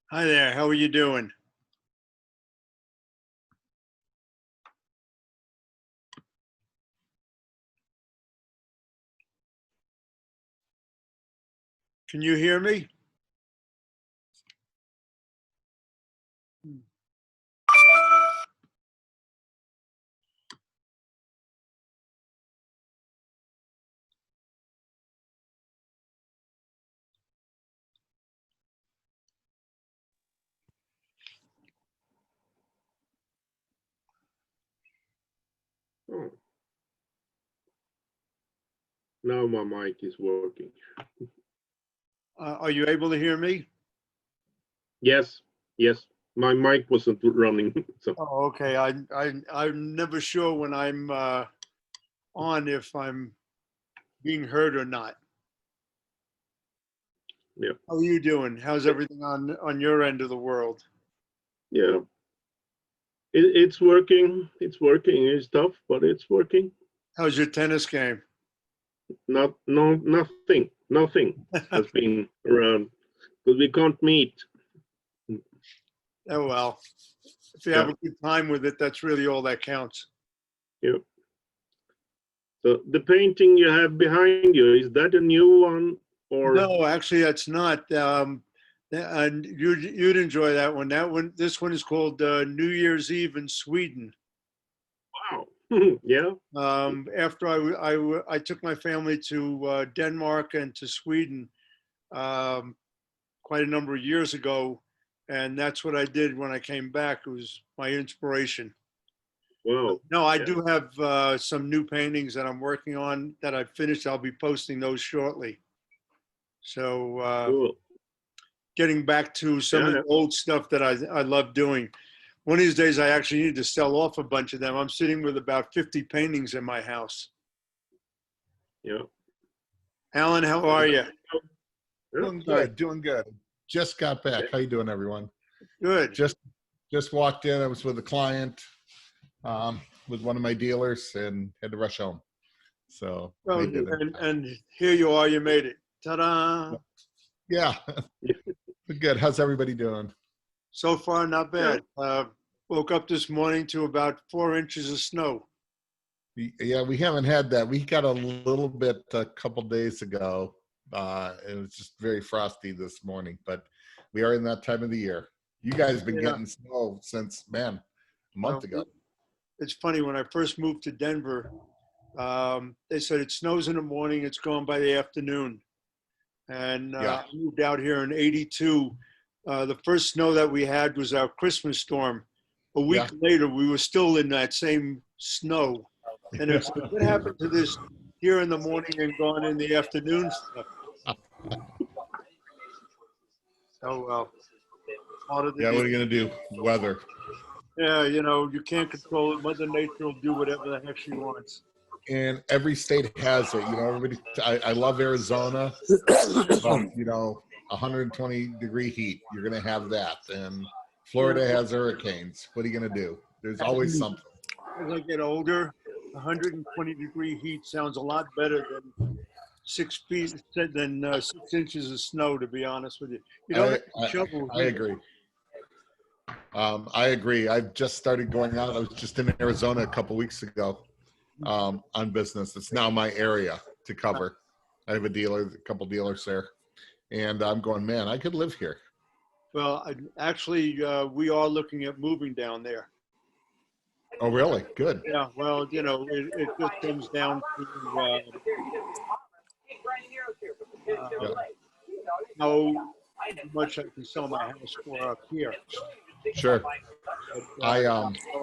Hi there, how are you doing? Can you hear me? Oh, now my mic is working. Are you able to hear me? Yes, yes, my mic wasn't running. So Oh, okay. I'm never sure when I'm on if I'm being heard or not. yeah, How are you doing? How's everything on your end of the world? yeah, it's working. It's working. It's tough, but it's working. How's your tennis game? Nothing has been around because we can't meet. Oh well, if you have Yeah, a good time with it, that's really all that counts. yeah. So the painting you have behind you, is that a new one or? No, actually, that's not. And you'd enjoy that one. This one is called New Year's Eve in Sweden. Wow. Yeah. After I took my family to Denmark and to Sweden um, quite a number of years ago, and that's what I did when I came back. It was my inspiration. Wow. No, I Yeah. do have some new paintings that I'm working on that I've finished. I'll be posting those shortly. So Cool. getting back to some of Yeah. the old stuff that I love doing. One of these days, I actually need to sell off a bunch of them. I'm sitting with about 50 paintings in my house. Yeah. Alan, how are you? Yeah. Doing Sorry. good, doing good. Just got back. How you doing, everyone? Good. Just walked in. I was with a client, with one of my dealers, and had to rush home. So Well, made it. and here you are. You made it. Ta-da! Yeah, good. How's everybody doing? So far, not Yeah. bad. Woke up this morning to about 4 inches of snow. Yeah, we haven't had that. We got a little bit a couple days ago. It was just very frosty this morning, but we are in that time of the year. You guys have been Yeah. getting snow since, man, a month ago. It's funny, when I first moved to Denver, they said it snows in the morning, it's gone by the afternoon. And Yeah. I moved out here in '82. The first snow that we had was our Christmas storm. A week Yeah. later, we were still in that same snow. And it's like, what happened to this here in the morning and gone in the afternoon stuff? Oh, well, part of the Yeah, deal. what are you gonna do? Weather. Yeah, you can't control it. Mother Nature will do whatever the heck she wants. And every state has it. Everybody. I love Arizona, but 120-degree heat. You're gonna have that, and Florida has hurricanes. What are you gonna do? There's always something. As I get older, 120-degree heat sounds a lot better than 6 feet, than 6 inches of snow, to be honest with you. You don't have to shovel I heat. agree. I agree. I've just started going out. I was just in Arizona a couple weeks ago on business. It's now my area to cover. I have a couple dealers there, and I'm going, man, I could live here. Well, actually, we are looking at moving down there. Oh, really? Good. Yeah, well, it just comes down to Yeah. how much I can sell my house for up here. Sure. But, I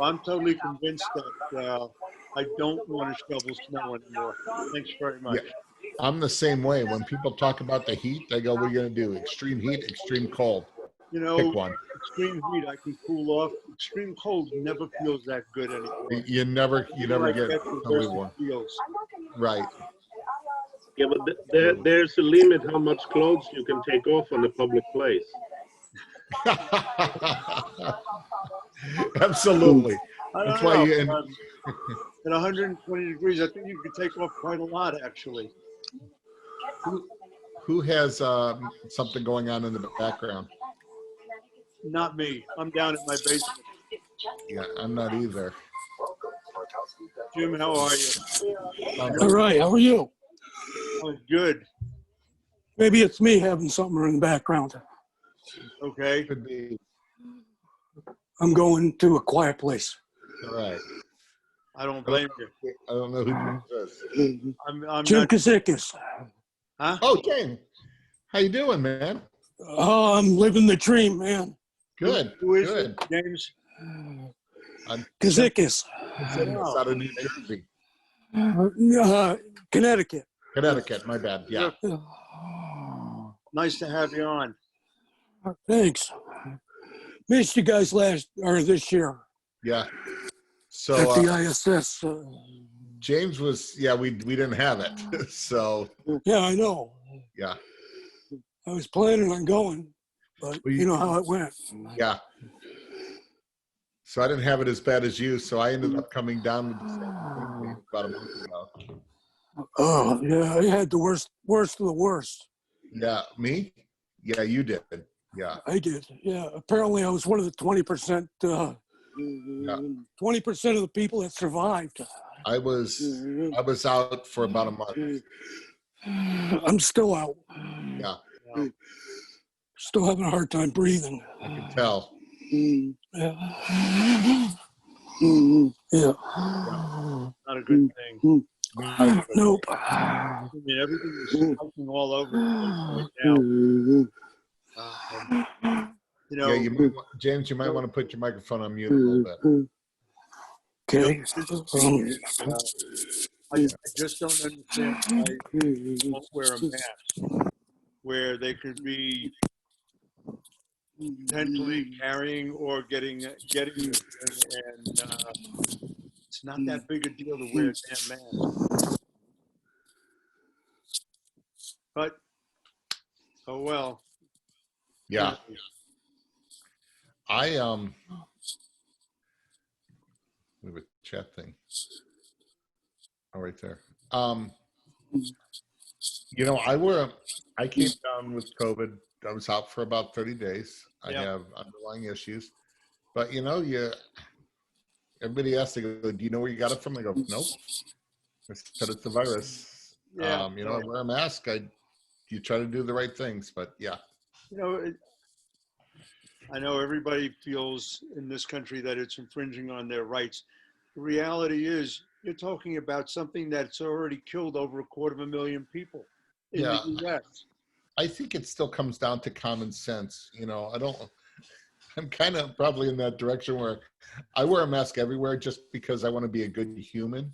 I'm totally convinced that I don't want to shovel snow anymore. Thanks very much. Yeah, I'm the same way. When people talk about the heat, I go, what are you going to do? Extreme heat, extreme cold. Pick one. Extreme heat, I can cool off. Extreme cold never feels that good anymore. You never get the totally worse warm. it feels. Right. Yeah, but there's a limit how much clothes you can take off on a public place. Absolutely. I That's don't why know. you. At 120 degrees, I think you could take off quite a lot, actually. Who has something going on in the background? Not me. I'm down in my basement. Yeah, I'm not either. Jim, how are you? All right, how are you? Oh, good. Maybe it's me having something in the background. Okay. Could be. I'm going to a quiet place. All right. I don't blame you. I don't know who James is. I'm Jim not. Kazikis. Huh? Oh, James. How you doing, man? Oh, I'm living the dream, man. Good. Who is Good. it, James? I'm Kazikis. Kazikis out of New Jersey. Connecticut. Connecticut, my bad. Yeah. Nice to have you on. Thanks. Missed you guys this year Yeah. at So the ISS. James was, we didn't have it. So Yeah, I know. yeah. I was planning on going, but you know how it went. Yeah. So I didn't have it as bad as you. So I ended up coming down with the same thing about a month ago. Oh, yeah, I had the worst of the worst. Yeah. Me? Yeah, you did. Yeah. I did. Yeah. Apparently, I was one of the 20%. 20% of the people that survived. I was out for about a month. I'm still out. Yeah. Still having a hard time breathing. I can tell. Yeah. Yeah. Not a good thing. Nope. I mean, everything is spiking all over the place right now. You know, Yeah, James, you might want to put your microphone on mute a little bit. Okay. I just don't understand why they won't wear a mask, where they could be potentially carrying or getting it, and it's not that big a deal to wear a damn mask. But oh well. Yeah. I we have a chat thing. Oh, right there. You know, I came down with COVID. I was out for about 30 days. I have underlying issues. But you know, everybody asks, they go, do you know where you got it from? I go, nope. I said it's the virus. Yeah. You know, I wear a mask. You try to do the right things, but yeah. You know, I know everybody feels in this country that it's infringing on their rights. The reality is, you're talking about something that's already killed over 250,000 people in the U.S. I think it still comes down to common sense. You know, I'm kind of probably in that direction where I wear a mask everywhere just because I want to be a good human.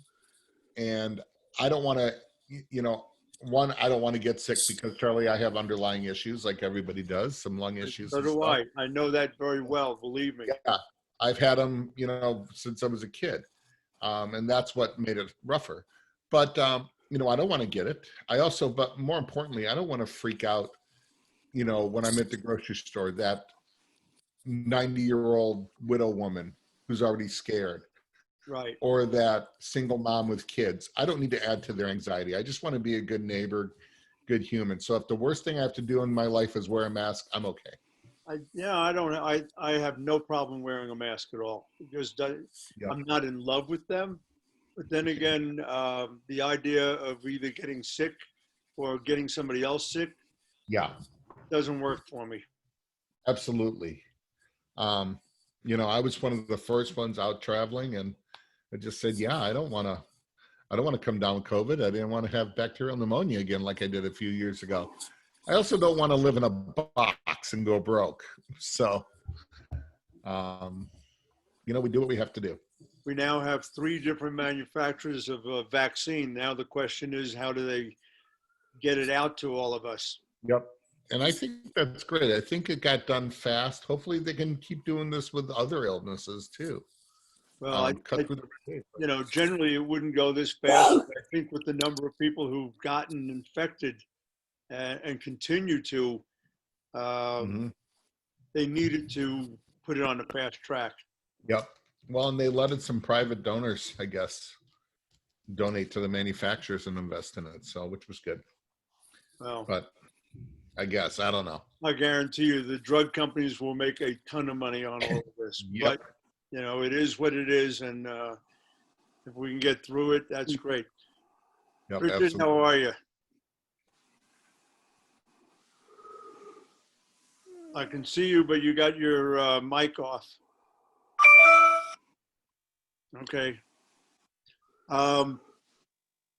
And I don't want to, you know, I don't want to get sick because, Charlie, I have underlying issues like everybody does, some lung issues. So do I. I know that very well, believe me. Yeah, I've had them, you know, since I was a kid. And that's what made it rougher. But, you know, I don't want to get it. But more importantly, I don't want to freak out, you know, when I'm at the grocery store, that 90-year-old widow woman who's already scared. Right. Or that single mom with kids. I don't need to add to their anxiety. I just want to be a good neighbor, good human. So if the worst thing I have to do in my life is wear a mask, I'm okay. I have no problem wearing a mask at all. Because I'm not in love with them. But then again, the idea of either getting sick or getting somebody else sick doesn't work for me. Absolutely. You know, I was one of the first ones out traveling, and I just said, I don't want to come down with COVID. I didn't want to have bacterial pneumonia again like I did a few years ago. I also don't want to live in a box and go broke. So, you know, we do what we have to do. We now have 3 different manufacturers of a vaccine. Now the question is, how do they get it out to all of us? Yep. And I think that's great. I think it got done fast. Hopefully they can keep doing this with other illnesses too. Well, you know, generally it wouldn't go this fast. I think with the number of people who've gotten infected and continue to, they needed to put it on a fast track. Yep. Well, and they letted some private donors, I guess, donate to the manufacturers and invest in it. So, which was good. Well, but I guess, I don't know. I guarantee you the drug companies will make a ton of money on all of this. Yep. But, you know, it is what it is. And if we can get through it, that's great. Yep, Richard, absolutely. how are you? I can see you, but you got your mic off. Okay.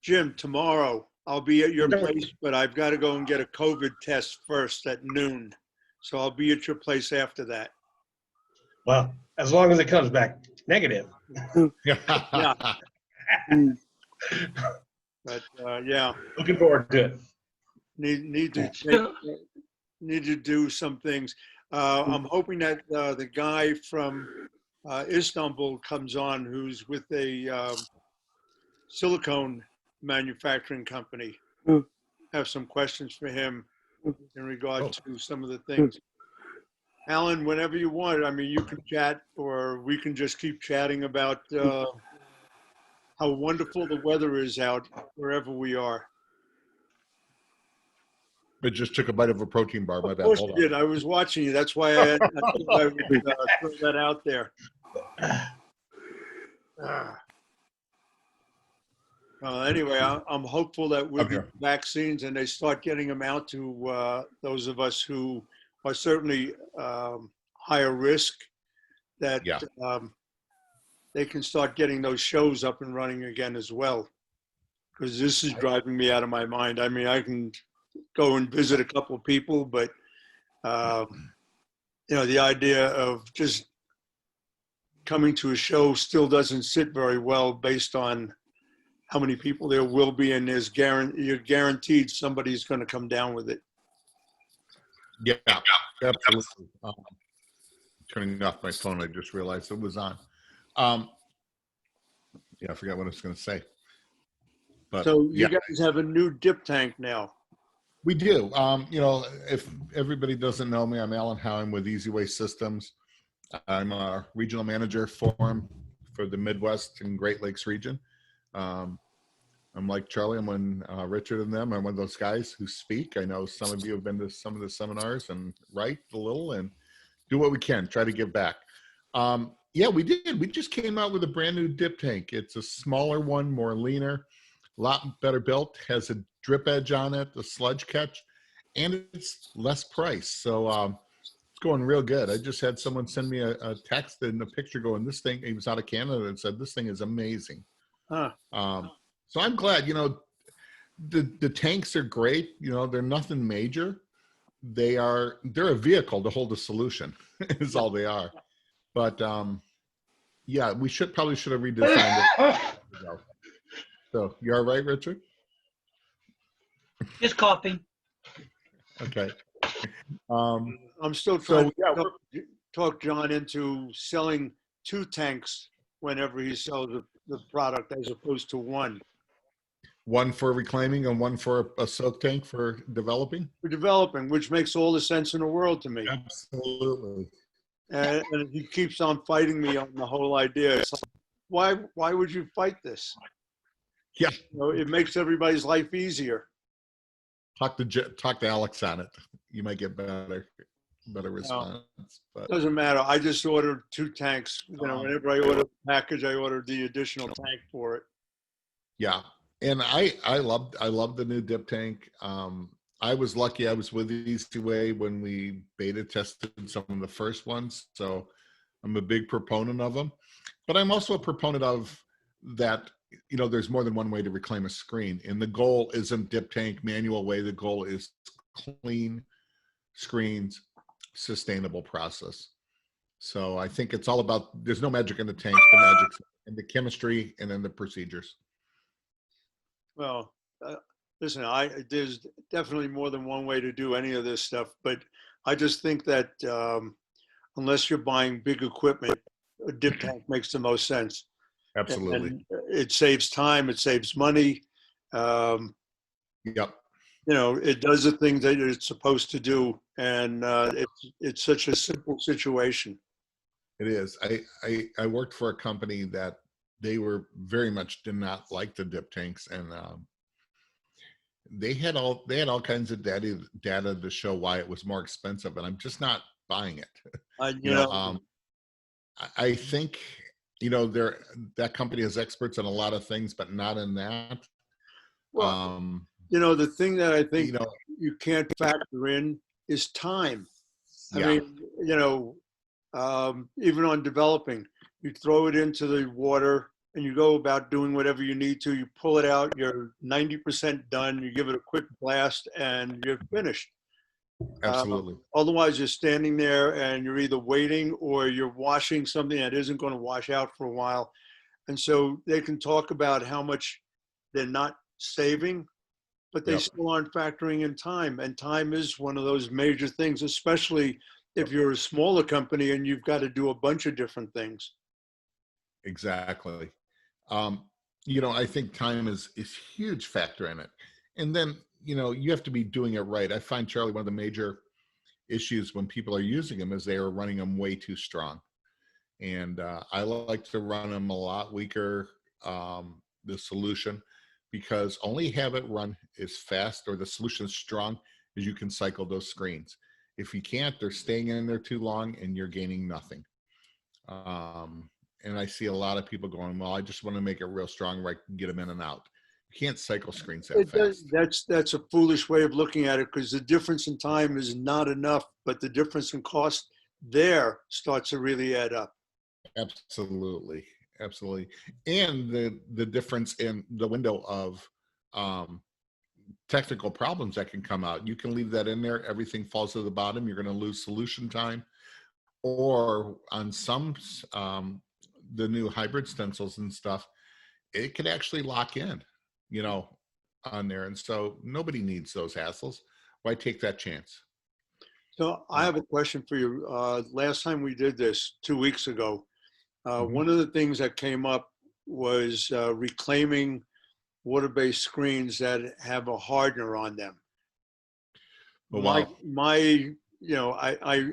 Jim, tomorrow I'll be at your place, but I've got to go and get a COVID test first at noon. So I'll be at your place after that. Well, as long as it comes back negative. Yeah. But yeah, Looking forward to it. need to do some things. I'm hoping that the guy from Istanbul comes on, who's with a silicone manufacturing company. Have some questions for him in regard to some of the things. Alan, whenever you want, I mean, you can chat, or we can just keep chatting about how wonderful the weather is out wherever we are. But just took a bite of a protein bar. My Of bad. course Hold you on. did. I was watching you. That's why I thought I would throw that out there. Anyway, I'm hopeful that with the vaccines and they start getting them out to those of us who are certainly higher risk, that they can start getting those shows up and running again as well. Because this is driving me out of my mind. I mean, I can go and visit a couple of people, but you know, the idea of just coming to a show still doesn't sit very well based on how many people there will be, and you're guaranteed somebody's going to come down with it. Yeah, absolutely. Turning off my phone, I just realized it was on. Yeah, I forgot what I was going to say. But So you guys have a new dip tank now. We do. You know, if everybody doesn't know me, I'm Alan Howe. I'm with Easiway Systems. I'm a regional manager for the Midwest and Great Lakes region. I'm like Charlie. I'm when Richard and them. I'm one of those guys who speak. I know some of you have been to some of the seminars and write a little and do what we can, try to give back. Yeah, we did. We just came out with a brand new dip tank. It's a smaller one, more leaner, a lot better built, has a drip edge on it, a sludge catch, and it's less price. So it's going real good. I just had someone send me a text and a picture going, this thing, he was out of Canada, and said, this thing is amazing. Huh. So I'm glad, you know, the tanks are great. You know, they're nothing major. They're a vehicle to hold a solution is all they are. But yeah, we probably should have redesigned it. So you all right, Richard? Just coughing. Okay. I'm still trying So, to talk John into selling 2 tanks whenever he sells the product as opposed to 1. One for reclaiming and one for a soak tank for developing? For developing, which makes all the sense in the world to me. Absolutely. And he keeps on fighting me on the whole idea. It's like, why would you fight this? Yeah. You know, it makes everybody's life easier. Talk to Alex on it. You might get better response. But Doesn't matter. I just ordered 2 tanks. You know, whenever I order a package, I ordered the additional tank for it. yeah. And I loved the new dip tank. I was lucky. I was with Easiway when we beta tested some of the first ones. So I'm a big proponent of them. But I'm also a proponent of that, you know, there's more than one way to reclaim a screen. And the goal isn't dip tank manual way. The goal is clean screens, sustainable process. So I think it's all about, there's no magic in the tank, the magic's in the chemistry and in the procedures. Well, listen, there's definitely more than one way to do any of this stuff, but I just think that unless you're buying big equipment, a dip tank makes the most sense. Absolutely. And it saves time, it saves money. Yep. You know, it does the things that it's supposed to do, and it's such a simple situation. It is. I worked for a company that they were very much did not like the dip tanks, and they had all kinds of data to show why it was more expensive, and I'm just not buying it. You know, I think, that company is experts in a lot of things, but not in that. well, Um, the thing that I think you know, you can't factor in is time. I yeah, mean, even on developing, you throw it into the water and you go about doing whatever you need to. You pull it out, you're 90% done. You give it a quick blast, and you're finished. absolutely. Otherwise, you're standing there and you're either waiting or you're washing something that isn't going to wash out for a while. And so they can talk about how much they're not saving, but they Yep. still aren't factoring in time. And time is one of those major things, especially if you're a smaller company and you've got to do a bunch of different things. Exactly. I think time is huge factor in it. And then, you have to be doing it right. I find, Charlie, one of the major issues when people are using them is they are running them way too strong. And I like to run them a lot weaker, the solution, because only have it run as fast or the solution is strong as you can cycle those screens. If you can't, they're staying in there too long and you're gaining nothing. And I see a lot of people going, well, I just want to make it real strong where I can get them in and out. You can't cycle screens that fast. That's a foolish way of looking at it, because the difference in time is not enough, but the difference in cost there starts to really add up. Absolutely. Absolutely. And the difference in the window of technical problems that can come out. You can leave that in there. Everything falls to the bottom. You're going to lose solution time. Or on some, the new hybrid stencils and stuff, it could actually lock in, on there. And so nobody needs those hassles. Why take that chance? So I have a question for you. Last time we did this 2 weeks ago, one of the things that came up was reclaiming water-based screens that have a hardener on them. Oh, wow.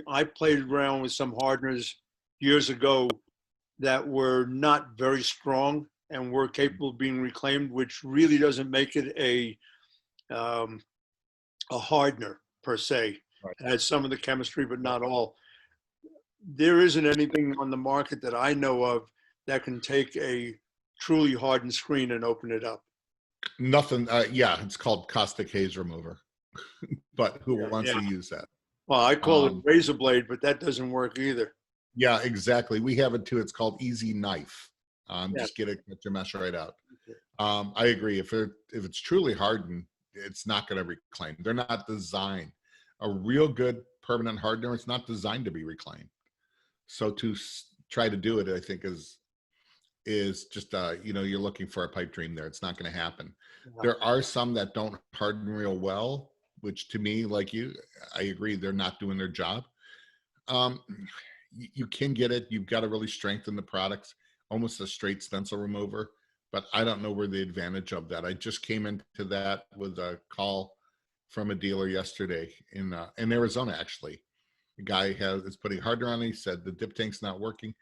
I played around with some hardeners years ago that were not very strong and were capable of being reclaimed, which really doesn't make it a hardener per se. Right. It has some of the chemistry, but not all. There isn't anything on the market that I know of that can take a truly hardened screen and open it up. Nothing. It's called caustic haze remover. But who wants to use that? Well, I call it razor blade, but that doesn't work either. Yeah, exactly. We have it too. It's called Easy Knife. Just get your mesh right out. I agree. If it's truly hardened, it's not going to reclaim. They're not designed. A real good permanent hardener, it's not designed to be reclaimed. So to try to do it, I think is just you're looking for a pipe dream there. It's not going to happen. Yeah. There are some that don't harden real well, which to me, like you, I agree, they're not doing their job. You can get it. You've got to really strengthen the products, almost a straight stencil remover, but I don't know where the advantage of that. I just came into that with a call from a dealer yesterday in Arizona, actually. The guy is putting hardener on it. He said the dip tank's not working.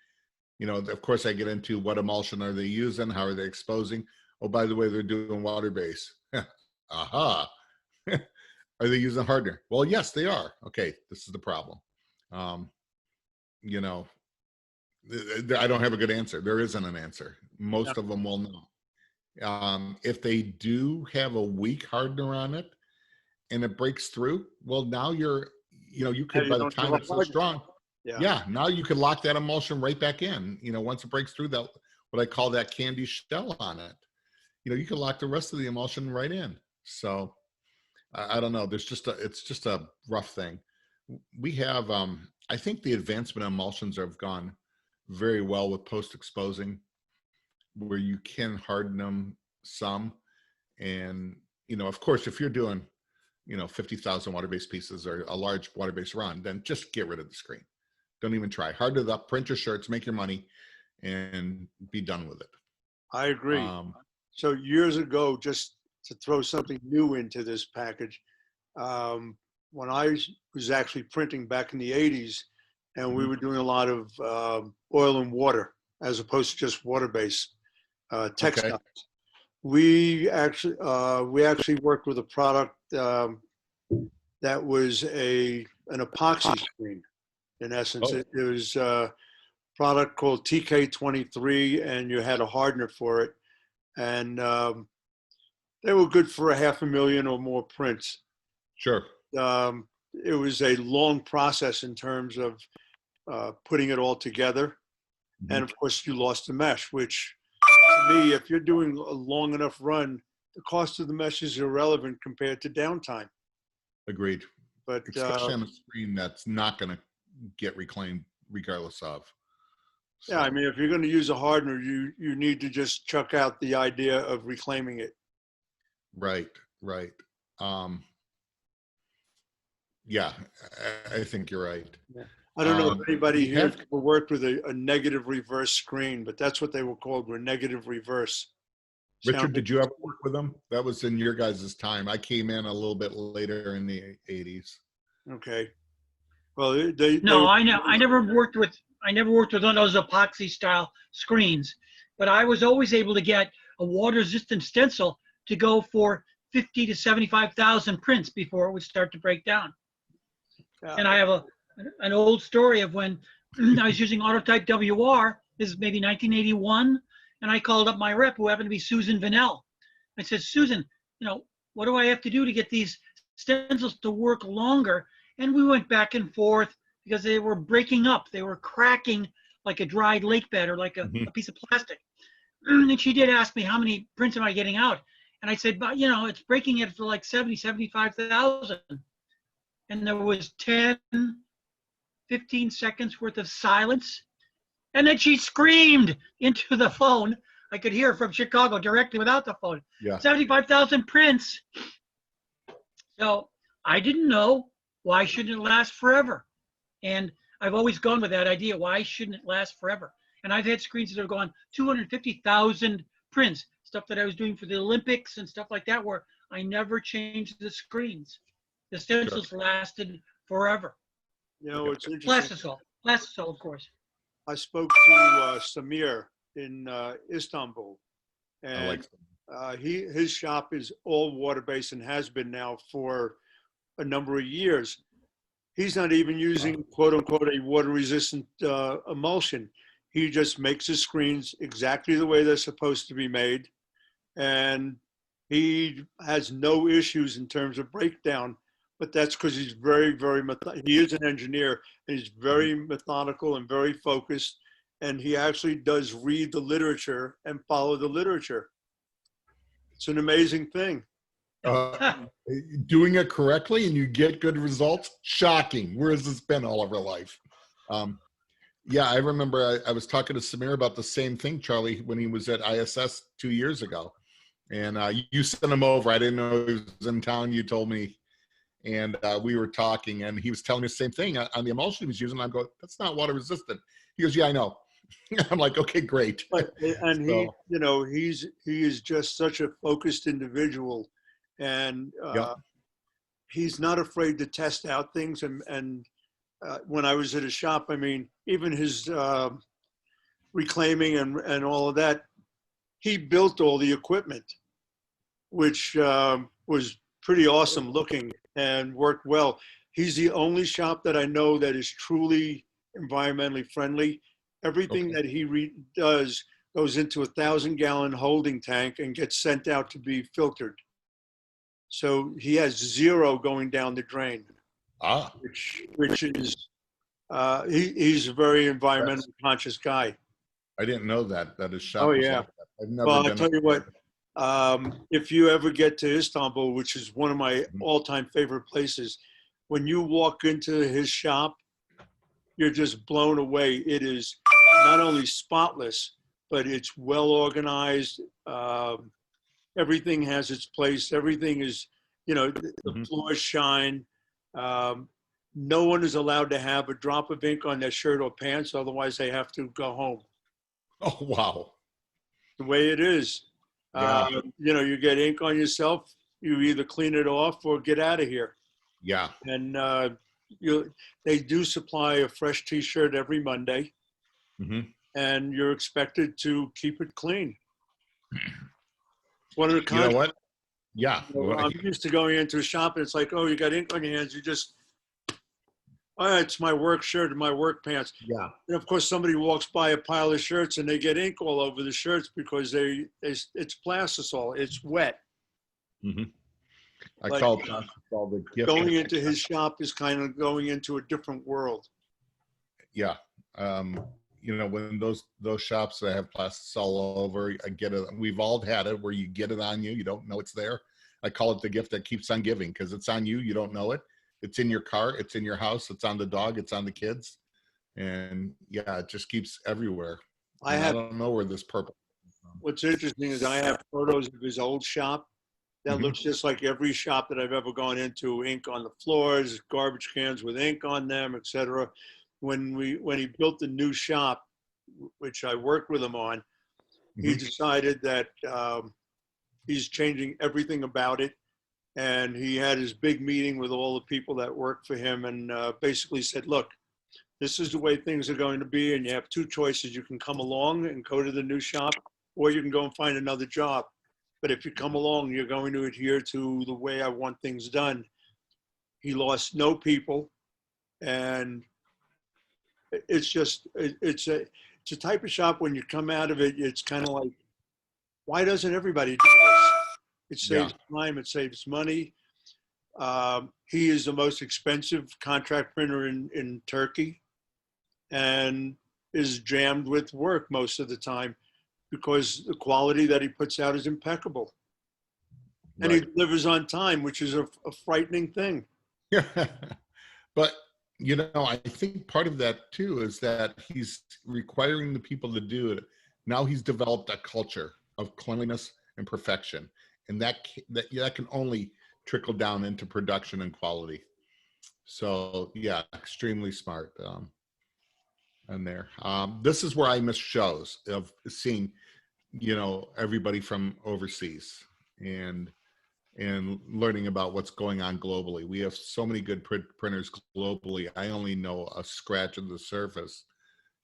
Of course I get into what emulsion are they using? How are they exposing? Oh, by the way, they're doing water-based. Aha. Are they using hardener? Well, yes, they are. Okay, this is the problem. I don't have a good answer. There isn't an answer. Most of them will know. If they do have a weak hardener on it and it breaks through, well, now you could, by the time it's so strong, now you could lock that emulsion right back in. Once it breaks through, that what I call that candy shell on it, you can lock the rest of the emulsion right in. So I don't know. It's just a rough thing. We have, I think the advancement of emulsions have gone very well with post-exposing, where you can harden them some. And, of course, if you're doing, 50,000 water-based pieces or a large water-based run, then just get rid of the screen. Don't even try. Harden it up, print your shirts, make your money, and be done with it. I agree. So years ago, just to throw something new into this package, when I was actually printing back in the 80s, and we were doing a lot of oil and water as opposed to just water-based textiles. Okay. we actually worked with a product that was an epoxy screen. In essence, Oh. it was a product called TK23, and you had a hardener for it, and they were good for 500,000 or more prints. Sure. It was a long process in terms of putting it all together. Mhm. And of course, you lost the mesh, which to me, if you're doing a long enough run, the cost of the mesh is irrelevant compared to downtime. Agreed. But Especially on a screen that's not going to get reclaimed regardless of. yeah, I mean, if you're going to use a hardener, you need to just chuck out the idea of reclaiming it. Right, right. Yeah, I think you're right. I don't know if anybody we here have- has ever worked with a negative reverse screen, but that's what they were called, were negative reverse. Richard, did you ever work with them? That was in your guys' time. I came in a little bit later in the 80s. Okay. Well, No, I know. I never worked with one of those epoxy style screens, but I was always able to get a water resistant stencil to go for 50 to 75,000 prints before it would start to break down. And I have an old story of when I was using Autotype WR. This is maybe 1981, and I called up my rep, who happened to be Susan Vanell. I said, Susan, what do I have to do to get these stencils to work longer? And we went back and forth because they were breaking up. They were cracking like a dried lake bed or like a piece of plastic. And she did ask me, how many prints am I getting out? And I said, but it's breaking it for like 70, 75,000. And there was 10, 15 seconds worth of silence. And then she screamed into the phone. I could hear from Chicago directly without the phone. Yeah. 75,000 prints. So I didn't know, why shouldn't it last forever? And I've always gone with that idea. Why shouldn't it last forever? And I've had screens that have gone 250,000 prints, stuff that I was doing for the Olympics and stuff like that, where I never changed the screens. The stencils lasted forever. It's interesting. Plastisol, of course. I spoke to Samir in Istanbul, and his shop is all water-based and has been now for a number of years. He's not even using quote unquote a water-resistant emulsion. He just makes his screens exactly the way they're supposed to be made, and he has no issues in terms of breakdown. But that's because he's very, he is an engineer, and he's very methodical and very focused, and he actually does read the literature and follow the literature. It's an amazing thing. Doing it correctly and you get good results, shocking. Where has this been all of our life? Yeah, I remember I was talking to Samir about the same thing, Charlie, when he was at ISS 2 years ago. And you sent him over. I didn't know he was in town. You told me. And we were talking, and he was telling me the same thing on the emulsion he was using. I'm going, that's not water resistant. He goes, yeah, I know. I'm like, okay, great. And he is just such a focused individual, and he's not afraid to test out things. And when I was at his shop, I mean, even his reclaiming and all of that, he built all the equipment, which was pretty awesome looking and worked well. He's the only shop that I know that is truly environmentally friendly. Everything that he does goes into 1,000-gallon holding tank and gets sent out to be filtered. So he has zero going down the drain, which is, he's a very environmentally conscious guy. I didn't know that his shop Oh, was yeah. like that. I've never Well, been. I'll tell you what, if you ever get to Istanbul, which is one of my all-time favorite places, when you walk into his shop, you're just blown away. It is not only spotless, but it's well organized. Everything has its place. Everything is, the floors shine. No one is allowed to have a drop of ink on their shirt or pants, otherwise they have to go home. Oh, wow. The way it is. Yeah. You get ink on yourself, you either clean it off or get out of here. Yeah. And they do supply a fresh t-shirt every Monday, and you're expected to keep it clean. One of the You know what? Yeah. I'm used to going into a shop and it's like, oh, you got ink on your hands. You just, all right, it's my work shirt and my work pants. Yeah. And of course, somebody walks by a pile of shirts and they get ink all over the shirts because it's plastisol. It's wet. Mm-hmm. I But call it plastisol the gift. going into his shop is kind of going into a different world. Yeah. You know, when those shops that have plastisol all over, I get it. We've all had it where you get it on you. You don't know it's there. I call it the gift that keeps on giving because it's on you. You don't know it. It's in your car. It's in your house. It's on the dog. It's on the kids. And yeah, it just keeps everywhere. I don't know where this purple. What's interesting is I have photos of his old shop that looks just like every shop that I've ever gone into. Ink on the floors, garbage cans with ink on them, etc. When he built the new shop, which I worked with him on, he decided that he's changing everything about it. And he had his big meeting with all the people that work for him and basically said, look, this is the way things are going to be. And you have two choices. You can come along and go to the new shop, or you can go and find another job. But if you come along, you're going to adhere to the way I want things done. He lost no people. And it's just, it's a type of shop when you come out of it, it's kind of like, why doesn't everybody do this? It saves time, it saves money. He is the most expensive contract printer in Turkey and is jammed with work most of the time because the quality that he puts out is impeccable. And he delivers on time, which is a frightening thing. But, you know, I think part of that too is that he's requiring the people to do it. Now he's developed a culture of cleanliness and perfection. And that can only trickle down into production and quality. So yeah, extremely smart. And there, this is where I miss shows of seeing, you know, everybody from overseas and learning about what's going on globally. We have so many good printers globally. I only know a scratch of the surface,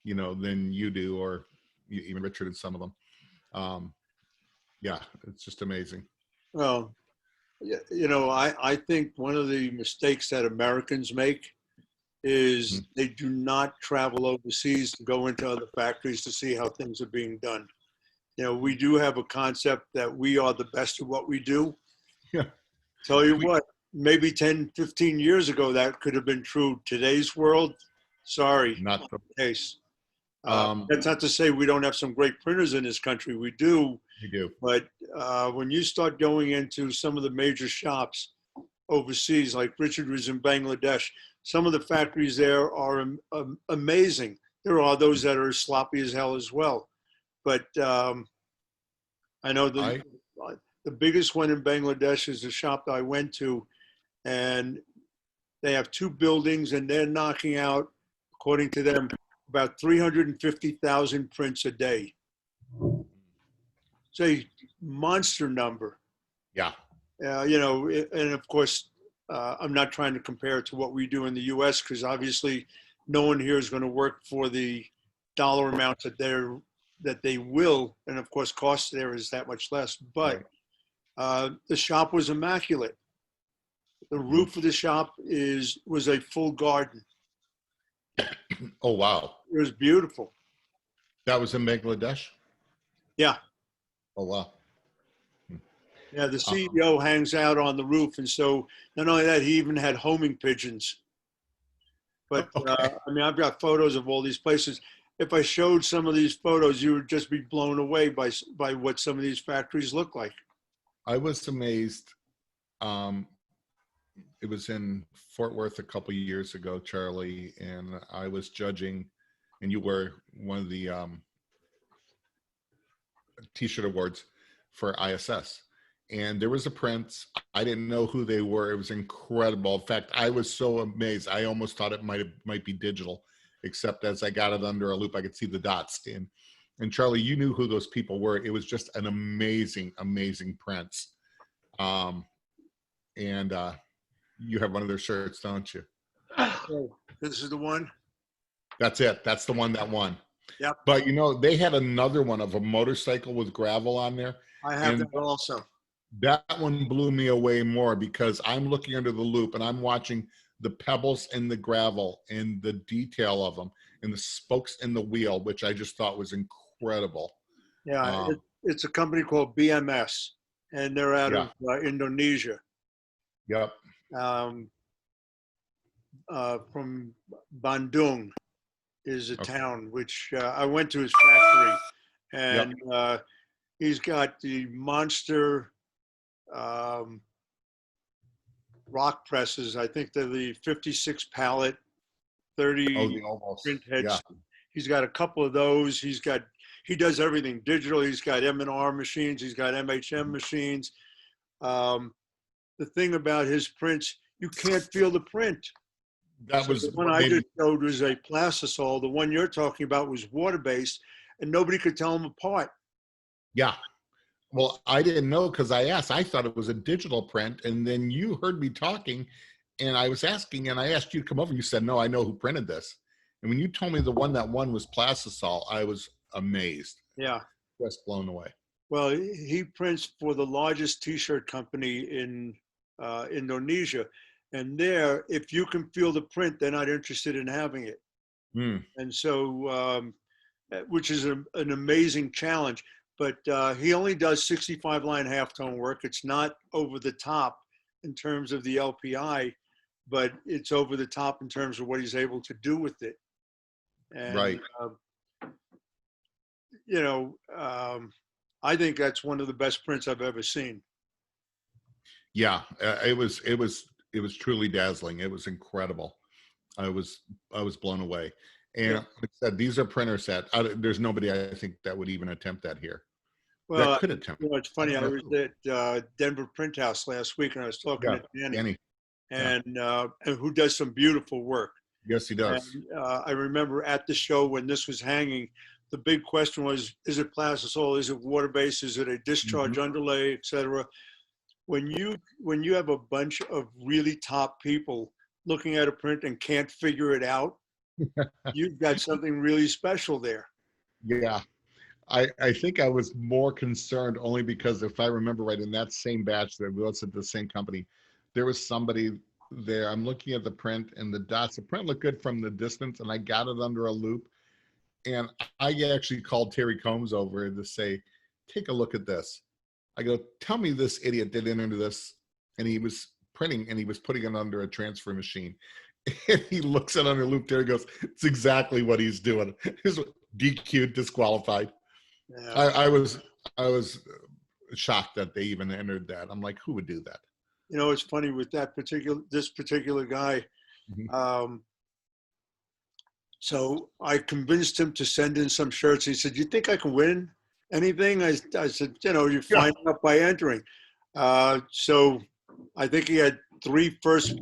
you know, than you do, or even Richard and some of them. Yeah, it's just amazing. Well, you know, I think one of the mistakes that Americans make is they do not travel overseas to go into other factories to see how things are being done. You know, we do have a concept that we are the best at what we do. Yeah. Tell you what, maybe 10, 15 years ago, that could have been true. Today's world, sorry, Not the case. That's not to say we don't have some great printers in this country. We do. You do. But when you start going into some of the major shops overseas, like Richard was in Bangladesh, some of the factories there are amazing. There are those that are sloppy as hell as well. But I know the biggest one in Bangladesh is the shop that I went to, and they have two buildings, and they're knocking out, according to them, about 350,000 prints a day. It's a monster number. Yeah. You know, and of course, I'm not trying to compare it to what we do in the U.S. because obviously no one here is going to work for the dollar amounts that they will, and of course, cost there is that much less. But the shop was immaculate. The roof of the shop was a full garden. Oh wow. It was beautiful. That was in Bangladesh? Yeah. Oh wow. Yeah, the CEO hangs out on the roof, and so not only that, he even had homing pigeons. But I mean, I've got photos of all these places. If I showed some of these photos, you would just be blown away by what some of these factories look like. I was amazed. It was in Fort Worth a couple of years ago, Charlie, and I was judging, and you were one of the T-shirt awards for ISS. And there was a print. I didn't know who they were. It was incredible. In fact, I was so amazed. I almost thought it might be digital, except as I got it under a loop, I could see the dots. And Charlie, you knew who those people were. It was just an amazing, amazing prints. You have one of their shirts, don't you? This is the one? That's it. That's the one that won. But you know, they had another one of a motorcycle with gravel on there. I have And that also. that one blew me away more because I'm looking under the loop and I'm watching the pebbles and the gravel and the detail of them and the spokes in the wheel, which I just thought was incredible. Yeah, it's a company called BMS, and they're out Yeah. of Indonesia. Yep. From Bandung is a Okay. town which I went to his factory, and he's got the monster rock presses. I think they're the 56 pallet, 30 Oh, the ovals. print heads. Yeah. He's got a couple of those. He does everything digital. He's got M&R machines. He's got MHM machines. The thing about his prints, you can't feel the print. That So was the one I just showed was a plastisol. The one you're talking about was water-based, and nobody could tell them apart. Yeah. Well, I didn't know because I asked. I thought it was a digital print, and then you heard me talking, and I was asking, and I asked you to come over, and you said, "No, I know who printed this." And when you told me the one that won was plastisol, I was amazed, Yeah. just blown away. Well, he prints for the largest T-shirt company in Indonesia, and there, if you can feel the print, they're not interested in having it. Mm. And so, which is an amazing challenge. But he only does 65 line halftone work. It's not over the top in terms of the LPI, but it's over the top in terms of what he's able to do with it. And, Right. You know, I think that's one of the best prints I've ever seen. Yeah, it was truly dazzling. It was incredible. I was blown away. And like I said, these are printers that there's nobody I think that would even attempt that here. Well, That could attempt. you know, it's funny. I I don't was know. at Denver Print House last week, and I was talking Yeah, to Danny, Danny. and who does some beautiful work. Yes, he does. And I remember at the show when this was hanging, the big question was, is it plastisol? Is it water-based? Is it a discharge underlay, et cetera? When you have a bunch of really top people looking at a print and can't figure it out, you've got something really special there. Yeah. I think I was more concerned only because if I remember right, in that same batch that we was at the same company, there was somebody there. I'm looking at the print and the dots. The print looked good from the distance, and I got it under a loop. And I actually called Terry Combs over to say, take a look at this. I go, tell me this idiot didn't enter this. And he was printing and he was putting it under a transfer machine. And he looks at it under loop there and goes, it's exactly what he's doing. He's DQ'd, disqualified. Yeah. I was shocked that they even entered that. I'm like, who would do that? You know, it's funny with this particular guy. So I convinced him to send in some shirts. He said, "You think I can win anything?" I said, "You know, you find out by entering." So I think he had 3 first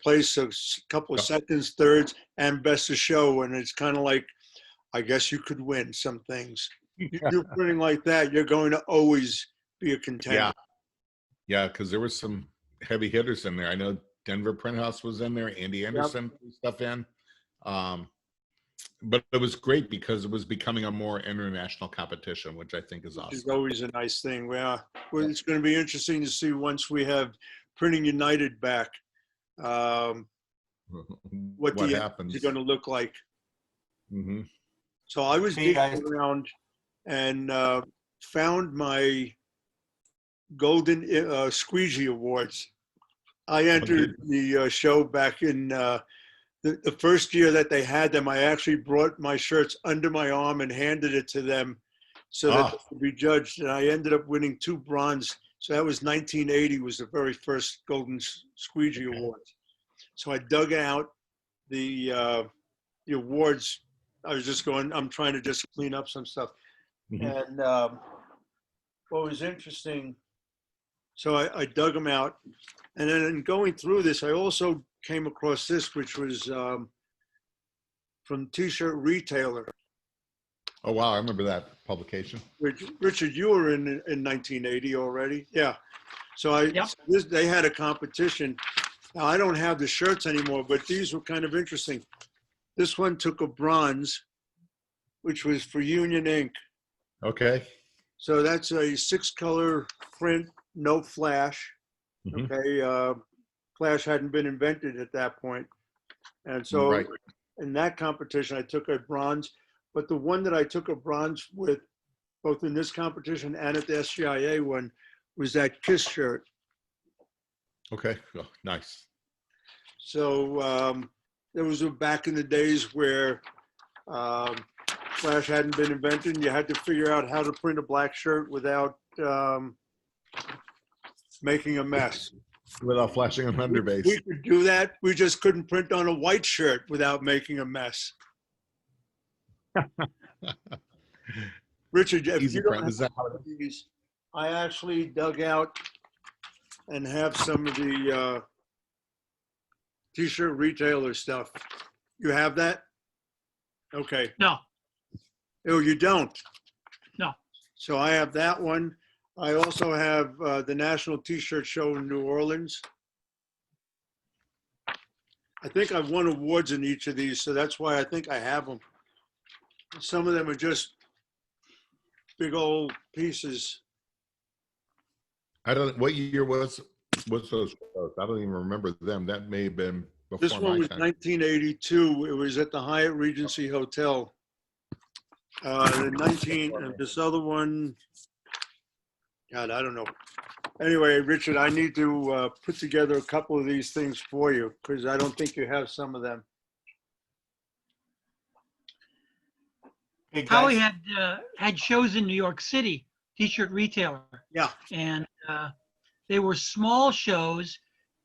place, a couple of seconds, thirds, and best of show. And it's kind of like, I guess you could win some things. You're printing like that, you're going to always be a contender. Yeah, because there was some heavy hitters in there. I know Denver Print House was in there, Andy Anderson put stuff in. But it was great because it was becoming a more international competition, which I think is awesome. Which is always a nice thing. Well, it's going to be interesting to see once we have Printing United back, what the happens is going to look like. Mm-hmm. So I was digging around and found my Golden Squeegee Awards. I entered the show back in the first year that they had them. I actually brought my shirts under my arm and handed it to them so that they could be judged. And I ended up winning 2 bronze. So that was 1980 was the very first Golden Squeegee Awards. So I dug out the awards. I was just going, I'm trying to just clean up some stuff. And what was interesting, so I dug them out. And then in going through this, I also came across this, which was from T-Shirt Retailer. Oh, wow. I remember that publication. Richard, you were in 1980 already. Yeah. So they had a competition. Now, I don't have the shirts anymore, but these were kind of interesting. This one took a bronze which was for Union Ink. Okay. So that's a 6-color print, no flash. Mhm. Okay. Flash hadn't been invented at that point. And so Right. in that competition, I took a bronze, but the one that I took a bronze with, both in this competition and at the SGIA one, was that KISS shirt. Okay. Oh, nice. So there was back in the days where Flash hadn't been invented, and you had to figure out how to print a black shirt without making a mess. Without flashing an underbase. We could do that. We just couldn't print on a white shirt without making a mess. Richard, if Easy you don't print. have Is that some of these, I actually dug out and have some of the t-shirt retailer stuff. You have that? Okay. No, Oh, you don't? No. So I have that one. I also have the National T-Shirt Show in New Orleans. I think I've won awards in each of these, so that's why I think I have them. Some of them are just big old pieces. I don't. What year was those shows? I don't even remember them. That may have been before This one my was time. 1982. It was at the Hyatt Regency Hotel. This other one, God, I don't know. Anyway, Richard, I need to put together a couple of these things for you because I don't think you have some of them. Hey, Howie guys. had shows in New York City, t-shirt retailer, Yeah. and they were small shows,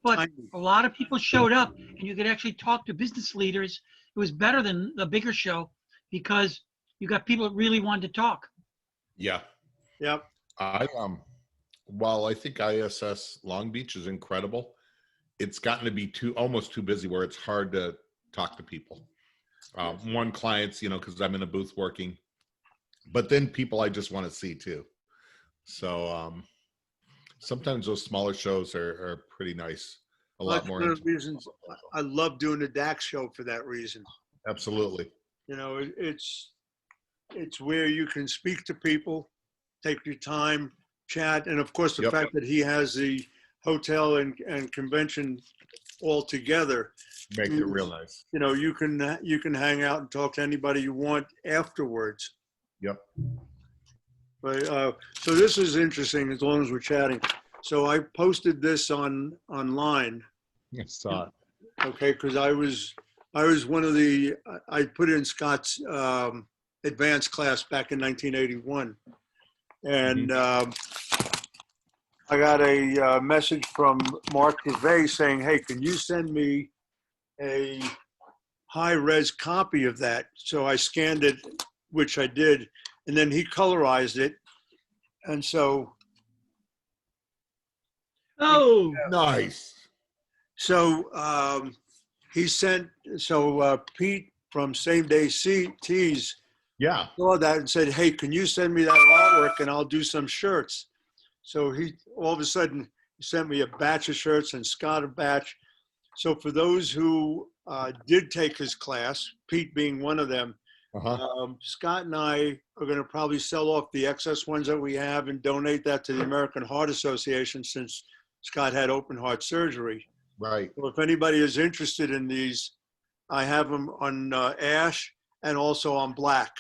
but Tiny. a lot of people showed up, and you could actually talk to business leaders. It was better than the bigger show because you got people that really wanted to talk. Yeah. Yep. While I think ISS Long Beach is incredible, it's gotten to be almost too busy where it's hard to talk to people. One clients, because I'm in a booth working, but then people I just want to see too. So sometimes those smaller shows are pretty nice. A lot That's more. one of the reasons I love doing the DAX show for that reason. Absolutely. It's where you can speak to people, take your time, chat, and of course the Yep. fact that he has the hotel and convention all together. Make it real nice. You can hang out and talk to anybody you want afterwards. Yep. But so this is interesting as long as we're chatting. So I posted this online. I saw it. Okay, because I was one of I put in Scott's advanced class back in 1981, and I got a message from Mark DeVay saying, "Hey, can you send me a high-res copy of that?" So I scanned it, which I did, and then he colorized it, and so. Oh, Nice. So he sent, Pete from Same Day Tees Yeah. saw that and said, "Hey, can you send me that artwork and I'll do some shirts?" So he all of a sudden sent me a batch of shirts and Scott a batch. So for those who did take his class, Pete being one of them, Scott and I are going to probably sell off the excess ones that we have and donate that to the American Heart Association since Scott had open heart surgery. Right. So if anybody is interested in these, I have them on ash and also on black.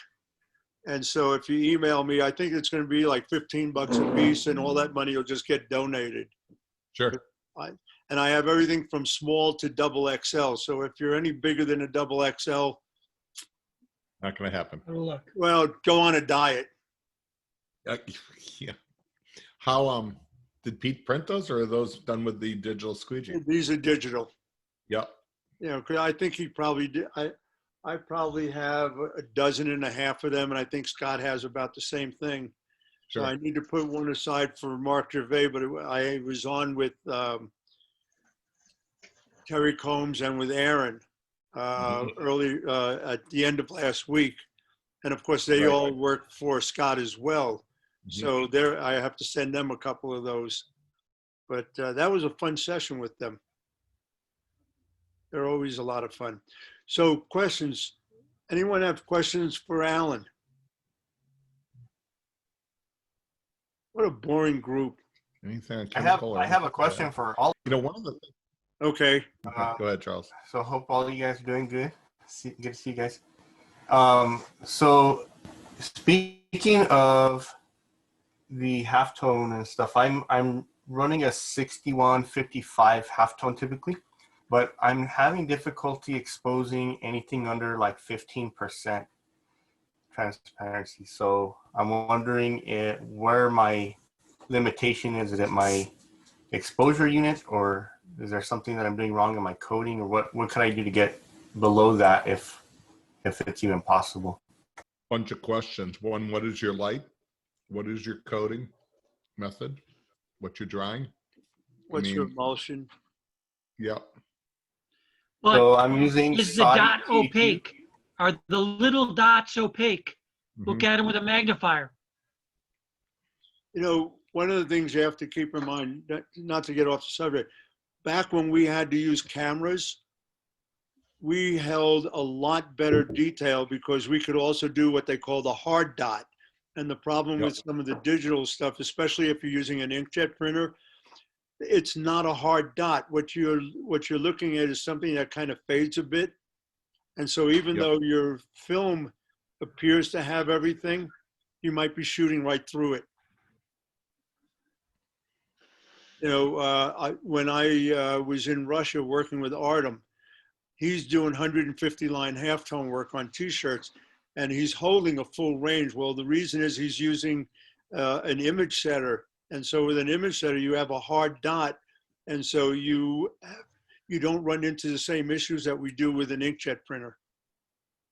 And so if you email me, I think it's going to be like $15 a piece and all that money will just get donated. Sure. And I have everything from small to double XL. So if you're any bigger than a double XL, Not going to happen. look. well, go on a diet. Yeah. How did Pete print those, or are those done with the digital squeegee? These are digital. Yep. Because I think he probably did. I probably have a dozen and a half of them, and I think Scott has about the same thing. Sure. So I need to put one aside for Mark Gervais, but I was on with Terry Combs and with Aaron early at the end of last week. And of course, they all work for Scott as well. So I have to send them a couple of those. But that was a fun session with them. They're always a lot of fun. So questions. Anyone have questions for Alan? What a boring group. Anything on I have chemical? or I have a anything? question for all. You know, one of the Okay. go ahead, Charles. So hope all you guys are doing good. Good to see you guys. So speaking of the halftone and stuff, I'm running a 6155 halftone typically, but I'm having difficulty exposing anything under like 15% transparency. So I'm wondering where my limitation is. Is it my exposure unit, or is there something that I'm doing wrong in my coding, or what can I do to get below that if it's even possible? Bunch of questions. One, what is your light? What is your coding method? What you're drawing? What's your mean- emulsion? Yeah. But So I'm using is the Saudi dot PHU. opaque? Are the little dots opaque? Look Mhm. at them with a magnifier. You know, one of the things you have to keep in mind, not to get off the subject, back when we had to use cameras, we held a lot better detail because we could also do what they call the hard dot. And the problem Yep. with some of the digital stuff, especially if you're using an inkjet printer, it's not a hard dot. What you're looking at is something that kind of fades a bit. And so even Yep. though your film appears to have everything, you might be shooting right through it. You know, when I was in Russia working with Artem, he's doing 150 line halftone work on t-shirts, and he's holding a full range. Well, the reason is he's using an image setter. And so with an image setter, you have a hard dot. And so you don't run into the same issues that we do with an inkjet printer.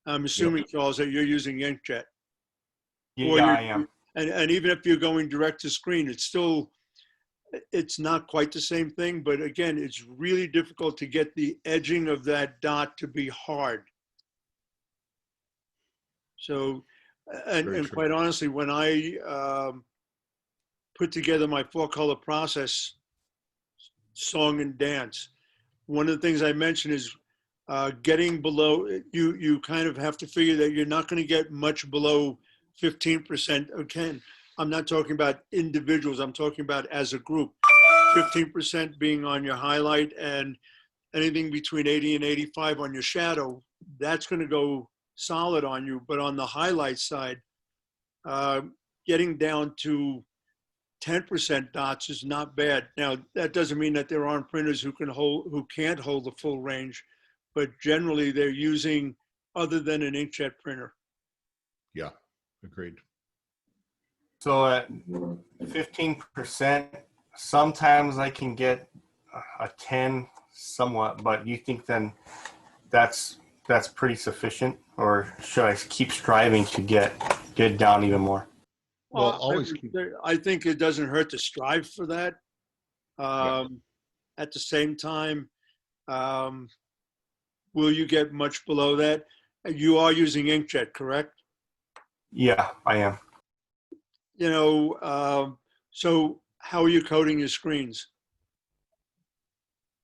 I'm assuming, Charles, that you're using inkjet. Or Yeah, you're- I am. And even if you're going direct to screen, it's not quite the same thing, but again, it's really difficult to get the edging of that dot to be hard. So, Very and true. quite honestly, when I put together my 4-color process song and dance, one of the things I mentioned is getting below, you kind of have to figure that you're not going to get much below 15%. Again, I'm not talking about individuals, I'm talking about as a group. 15% being on your highlight, and anything between 80 and 85 on your shadow, that's going to go solid on you. But on the highlight side, getting down to 10% dots is not bad. Now, that doesn't mean that there aren't printers who can't hold the full range, but generally they're using other than an inkjet printer. Yeah. Agreed. So at 15%, sometimes I can get a 10 somewhat, but you think then that's pretty sufficient, or should I keep striving to get down even more? Well, Well, always I think it doesn't hurt to strive for that. At the same time, will you get much below that? You are using inkjet, correct? Yeah, I am. You know, so how are you coding your screens?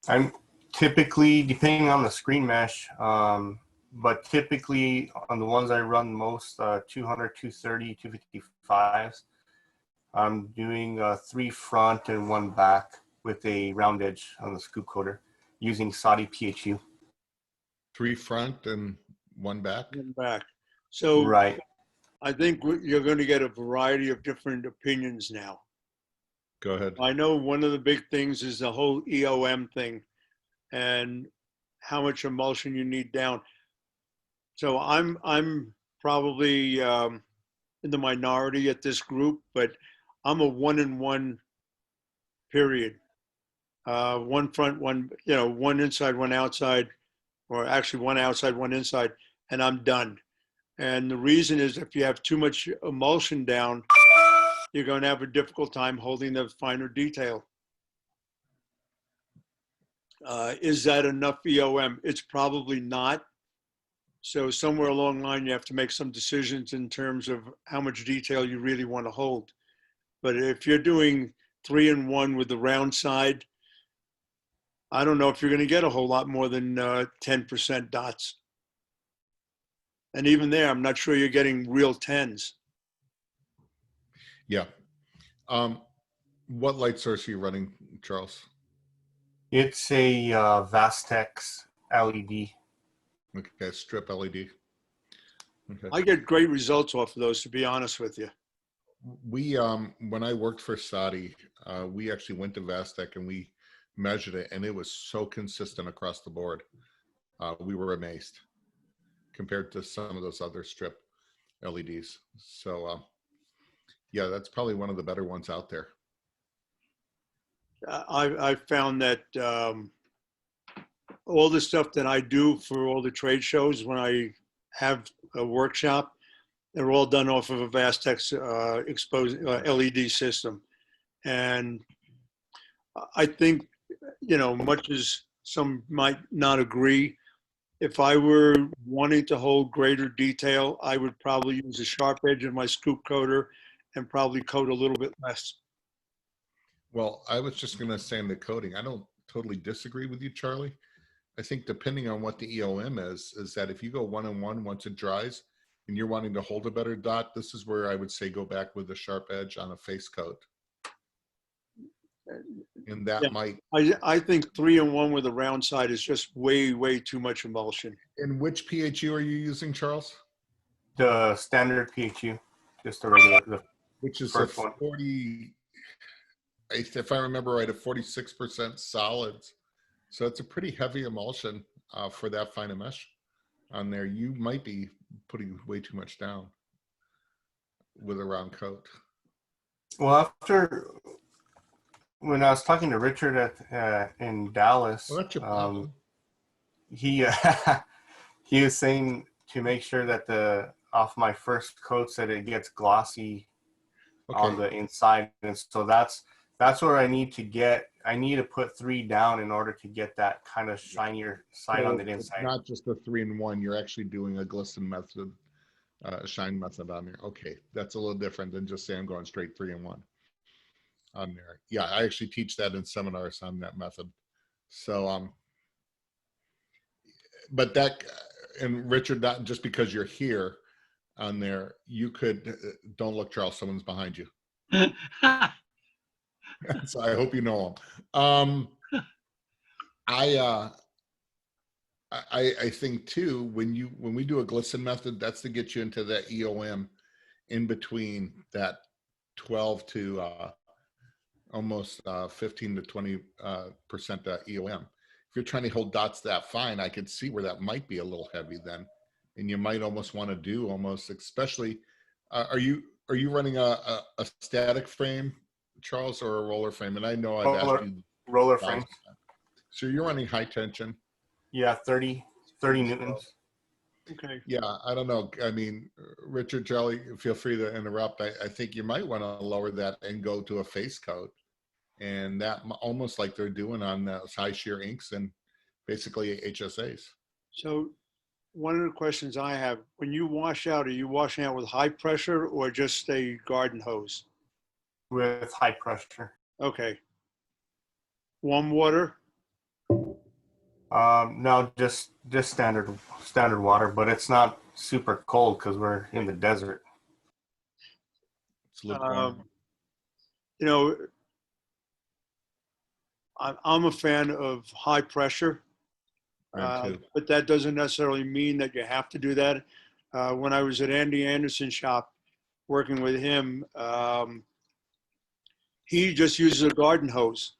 I'm typically, depending on the screen mesh, but typically on the ones I run most, 200, 230, 255s, I'm doing 3 front and 1 back with a round edge on the scoop coder using Saudi PHU. 3 front and 1 back. And back. So Right. I think you're going to get a variety of different opinions now. Go ahead. I know one of the big things is the whole EOM thing and how much emulsion you need down. So I'm probably in the minority at this group, but I'm a 1-in-1 period. 1 front, 1, 1 inside, 1 outside, or actually 1 outside, 1 inside, and I'm done. And the reason is if you have too much emulsion down, you're going to have a difficult time holding the finer detail. Is that enough EOM? It's probably not. So somewhere along the line, you have to make some decisions in terms of how much detail you really want to hold. But if you're doing 3-in-1 with the round side, I don't know if you're going to get a whole lot more than 10% dots. And even there, I'm not sure you're getting real 10s. Yeah. What light source are you running, Charles? It's a Vastex LED. Okay, strip LED. Okay. I get great results off of those, to be honest with you. We when I worked for Saudi, we actually went to Vastec and we measured it, and it was so consistent across the board. We were amazed compared to some of those other strip LEDs. So yeah, that's probably one of the better ones out there. I found that all the stuff that I do for all the trade shows when I have a workshop, they're all done off of a Vastex exposed LED system. And I think, much as some might not agree, if I were wanting to hold greater detail, I would probably use a sharp edge of my scoop coater and probably coat a little bit less. Well, I was just going to say in the coating, I don't totally disagree with you, Charlie. I think depending on what the EOM is that if you go 1-on-1 once it dries and you're wanting to hold a better dot, this is where I would say go back with a sharp edge on a face coat. And that Yeah. might. I think 3-in-1 with a round side is just way, way too much emulsion. And which PHU are you using, Charles? The standard PHU, just the regular. Which is a First one. 40, if I remember right, a 46% solids. So it's a pretty heavy emulsion for that fine a mesh on there. You might be putting way too much down with a round coat. Well, when I was talking to Richard in Dallas, Well, that's your problem. he he was saying to make sure that off my first coats that it gets glossy on the inside, and so that's where I need to get. I need to put 3 down in order to get that kind of shinier side on the inside. Not just a 3-in-1, you're actually doing a glisten method, shine method on there. Okay, that's a little different than just saying I'm going straight 3-in-1 on there. Yeah, I actually teach that in seminars on that method. So, but that, and Richard, not just because you're here on there, you could, don't look, Charles, someone's behind you. So I hope you know him. I think too, when we do a glisten method, that's to get you into that EOM in between that 12 to almost 15 to 20% EOM. If you're trying to hold dots that fine, I could see where that might be a little heavy then, and you might almost want to do especially. Are you running a static frame, Charles, or a roller frame? And I know I've asked you roller frame. So you're running high tension. Yeah, 30 newtons. Okay. Yeah, I don't know. I mean, Richard, Charlie, feel free to interrupt. I think you might want to lower that and go to a face coat, and that almost like they're doing on those high shear inks and basically HSAs. So one of the questions I have, when you wash out, are you washing out with high pressure or just a garden hose? With high pressure. Okay. Warm water? No, just standard water, but it's not super cold because we're in the desert. It's lukewarm. I'm a fan of high pressure, but that doesn't necessarily mean that you have to do that. When I was at Andy Anderson's shop working with him, he just uses a garden hose,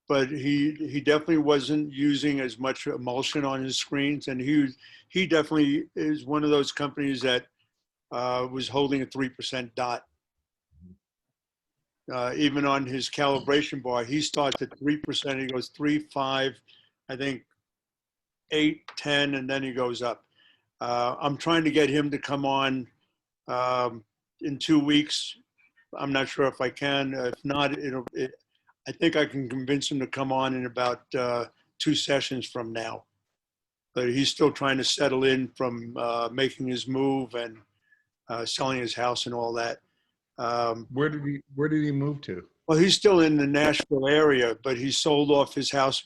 but he definitely wasn't using as much emulsion on his screens, and he definitely is one of those companies that was holding a 3% dot. Even on his calibration bar, he starts at 3%. He goes 3, 5, I think 8, 10, and then he goes up. I'm trying to get him to come on in 2 weeks. I'm not sure if I can. If not, I think I can convince him to come on in about 2 sessions from now. But he's still trying to settle in from making his move and selling his house and all that. Where did he move to? Well, he's still in the Nashville area, but he sold off his house,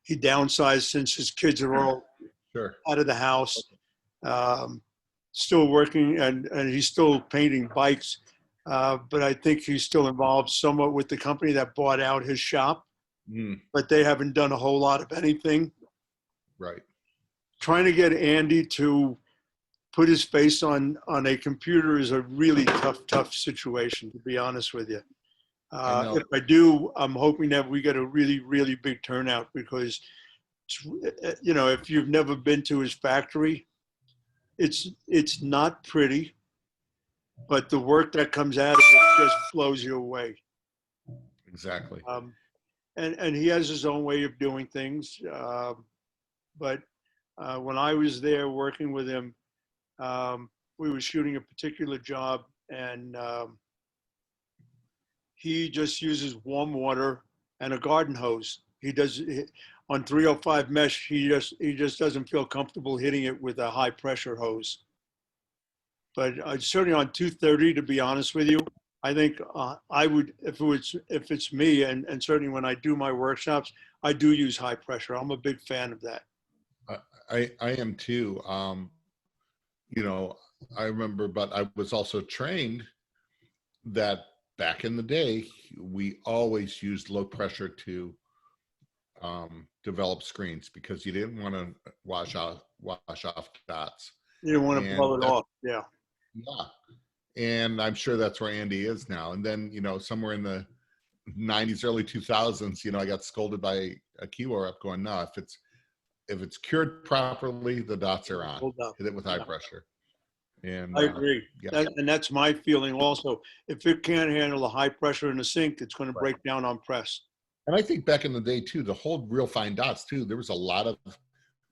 he downsized since his kids are all Sure. out of the house. Still working, and he's still painting bikes. But I think he's still involved somewhat with the company that bought out his shop, but they haven't done a whole lot of anything. Right. Trying to get Andy to put his face on a computer is a really tough situation, to be honest with you. know. If I do, I'm hoping that we get a really big turnout, because, you know, if you've never been to his factory, it's not pretty, but the work that comes out of it just blows you away. Exactly. And he has his own way of doing things. But when I was there working with him, we were shooting a particular job, and he just uses warm water and a garden hose. On 305 mesh, he just doesn't feel comfortable hitting it with a high pressure hose. But certainly on 230, to be honest with you, I think I would, if it's me, and certainly when I do my workshops, I do use high pressure. I'm a big fan of that. I am too. You know, I remember, but I was also trained that back in the day, we always used low pressure to develop screens, because you didn't want to wash off dots. You don't want to blow it off. Yeah. Yeah. And I'm sure that's where Andy is now. And then, you know, somewhere in the 90s, early 2000s, you know, I got scolded by a keyword rep going, no, if it's cured properly, the dots are on. Hold up. Hit it with high pressure. And I agree. yeah. And that's my feeling also. If it can't handle the high pressure in the sink, it's going to break down on press. And I think back in the day too, to hold real fine dots too, there was a lot of,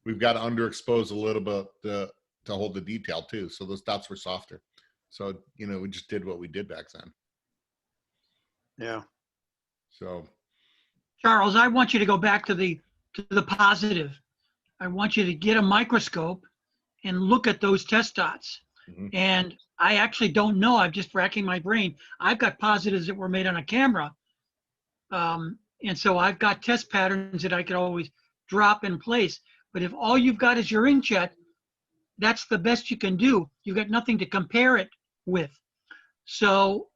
we've got to underexpose a little bit to hold the detail too. So those dots were softer. So, you know, we just did what we did back then. Yeah. So. Charles, I want you to go back to the positive. I want you to get a microscope and look at those test dots. Mhm. And I actually don't know. I'm just racking my brain. I've got positives that were made on a camera. And so I've got test patterns that I could always drop in place. But if all you've got is your inkjet, that's the best you can do. You've got nothing to compare it with. So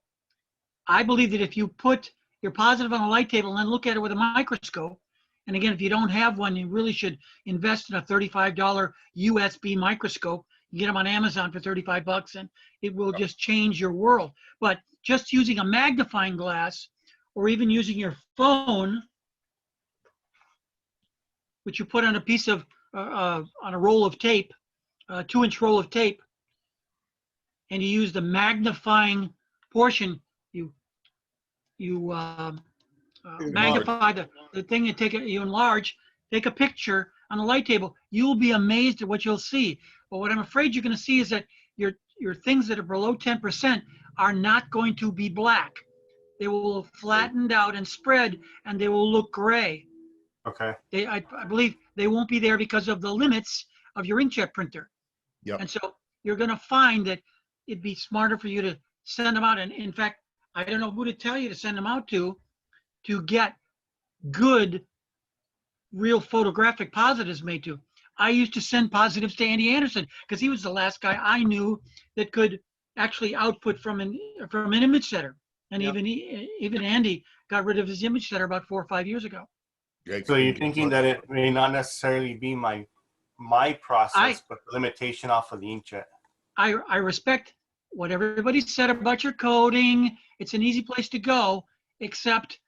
I believe that if you put your positive on a light table and then look at it with a microscope, and again, if you don't have one, you really should invest in a $35 USB microscope. You get them on Amazon for 35 bucks, and it will just change your world. But just using a magnifying glass, or even using your phone, which you put on a piece of, on a roll of tape, a 2-inch roll of tape, and you use the magnifying portion, you magnify the thing and you enlarge, take a picture on the light table, you'll be amazed at what you'll see. But what I'm afraid you're going to see is that your things that are below 10% are not going to be black. They will have flattened out and spread, and they will look gray. Okay. I believe they won't be there because of the limits of your inkjet printer. Yep. And so you're going to find that it'd be smarter for you to send them out. And in fact, I don't know who to tell you to send them out to get good, real photographic positives made to. I used to send positives to Andy Anderson because he was the last guy I knew that could actually output from an image setter. And Yep. even Andy got rid of his image setter about 4 or 5 years ago. So you're thinking that it may not necessarily be my process, but the limitation off of the inkjet. I respect what everybody said about your coding. It's an easy place to go, except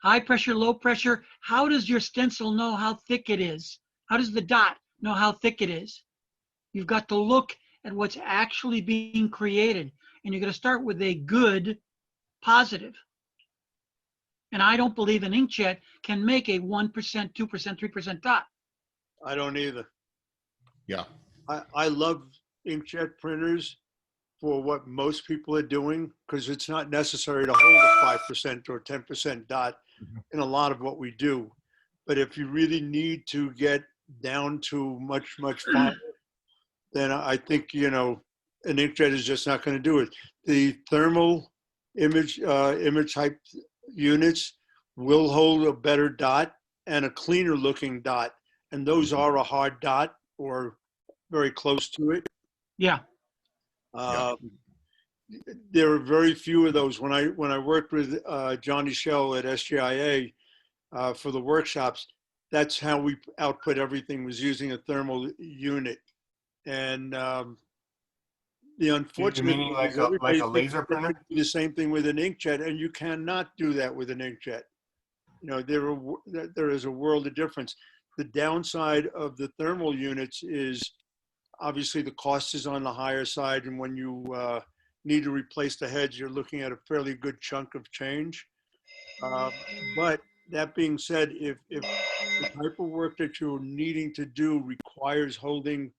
high pressure, low pressure. How does your stencil know how thick it is? How does the dot know how thick it is? You've got to look at what's actually being created, and you're going to start with a good positive. And I don't believe an inkjet can make a 1%, 2%, 3% dot. I don't either. Yeah. I love inkjet printers for what most people are doing, because it's not necessary to hold a 5% or 10% dot in a lot of what we do. But if you really need to get down to much finer, then I think, you know, an inkjet is just not going to do it. The thermal image type units will hold a better dot and a cleaner looking dot. And those are a hard dot or very close to it. Yeah. There are very few of those. When I worked with Johnny Shell at SGIA for the workshops, that's how we output everything, was using a thermal unit. And the unfortunate meaning thing like is a everybody thinks laser that they printer? can do the same thing with an inkjet, and you cannot do that with an inkjet. You know, there is a world of difference. The downside of the thermal units is obviously the cost is on the higher side, and when you need to replace the heads, you're looking at a fairly good chunk of change. But that being said, if the type of work that you're needing to do requires holding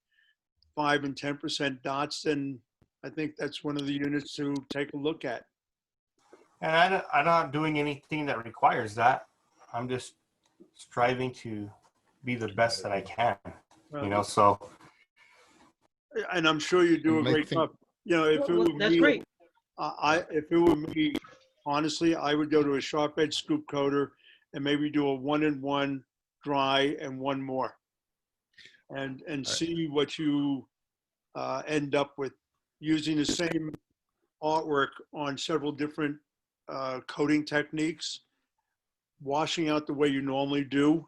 5 and 10% dots, then I think that's one of the units to take a look at. And I'm not doing anything that requires that. I'm just striving to be the best that I can, you know, so. And I'm sure you do a And I great think- job. You know, if it Well, were that's me, great. if it were me, honestly, I would go to a sharp edge scoop coater and maybe do a 1-in-1 dry and one more, and see what you end up with, using the same artwork on several different coating techniques, washing out the way you normally do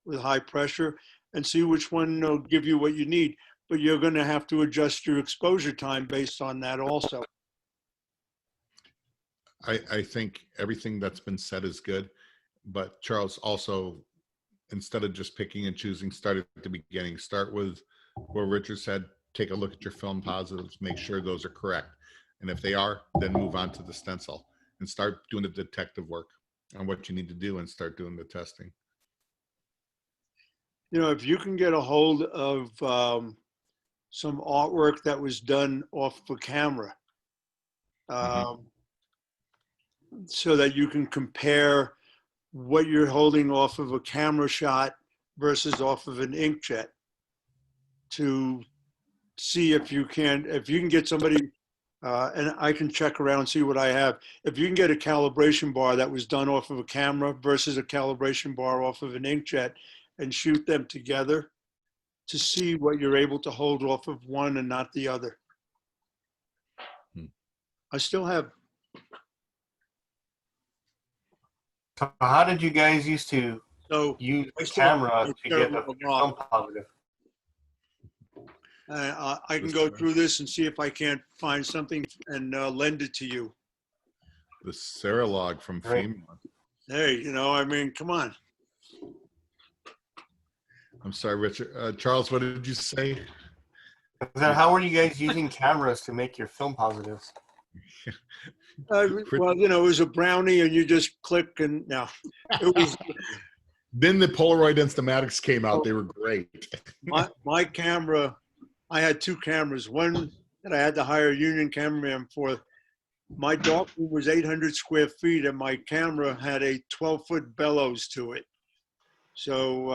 with high pressure, and see which one will give you what you need. But you're going to have to adjust your exposure time based on that also. I think everything that's been said is good, but Charles, also, instead of just picking and choosing, start at the beginning. Start with where Richard said, take a look at your film positives, make sure those are correct. And if they are, then move on to the stencil and start doing the detective work on what you need to do and start doing the testing. You know, if you can get a hold of some artwork that was done off of a camera, so that you can compare what you're holding off of a camera shot versus off of an inkjet, to see if you can get somebody, and I can check around and see what I have. If you can get a calibration bar that was done off of a camera versus a calibration bar off of an inkjet and shoot them together to see what you're able to hold off of one and not the other. I still have. So how did you guys used to So use I the still have camera to get terrible the law. film positive? I can go through this and see if I can't find something and lend it to you. The Cerilog from Great. FEMA. Hey, you know, I mean, come on. I'm sorry, Richard. Charles, what did you say? Then how were you guys using cameras to make your film positives? Well, you know, it was a brownie and you just click and no, it was Then the Polaroid Instamatics came out. They were great. my camera. I had two cameras, one that I had to hire a union cameraman for. My darkroom was 800 square feet and my camera had a 12-foot bellows to it. So,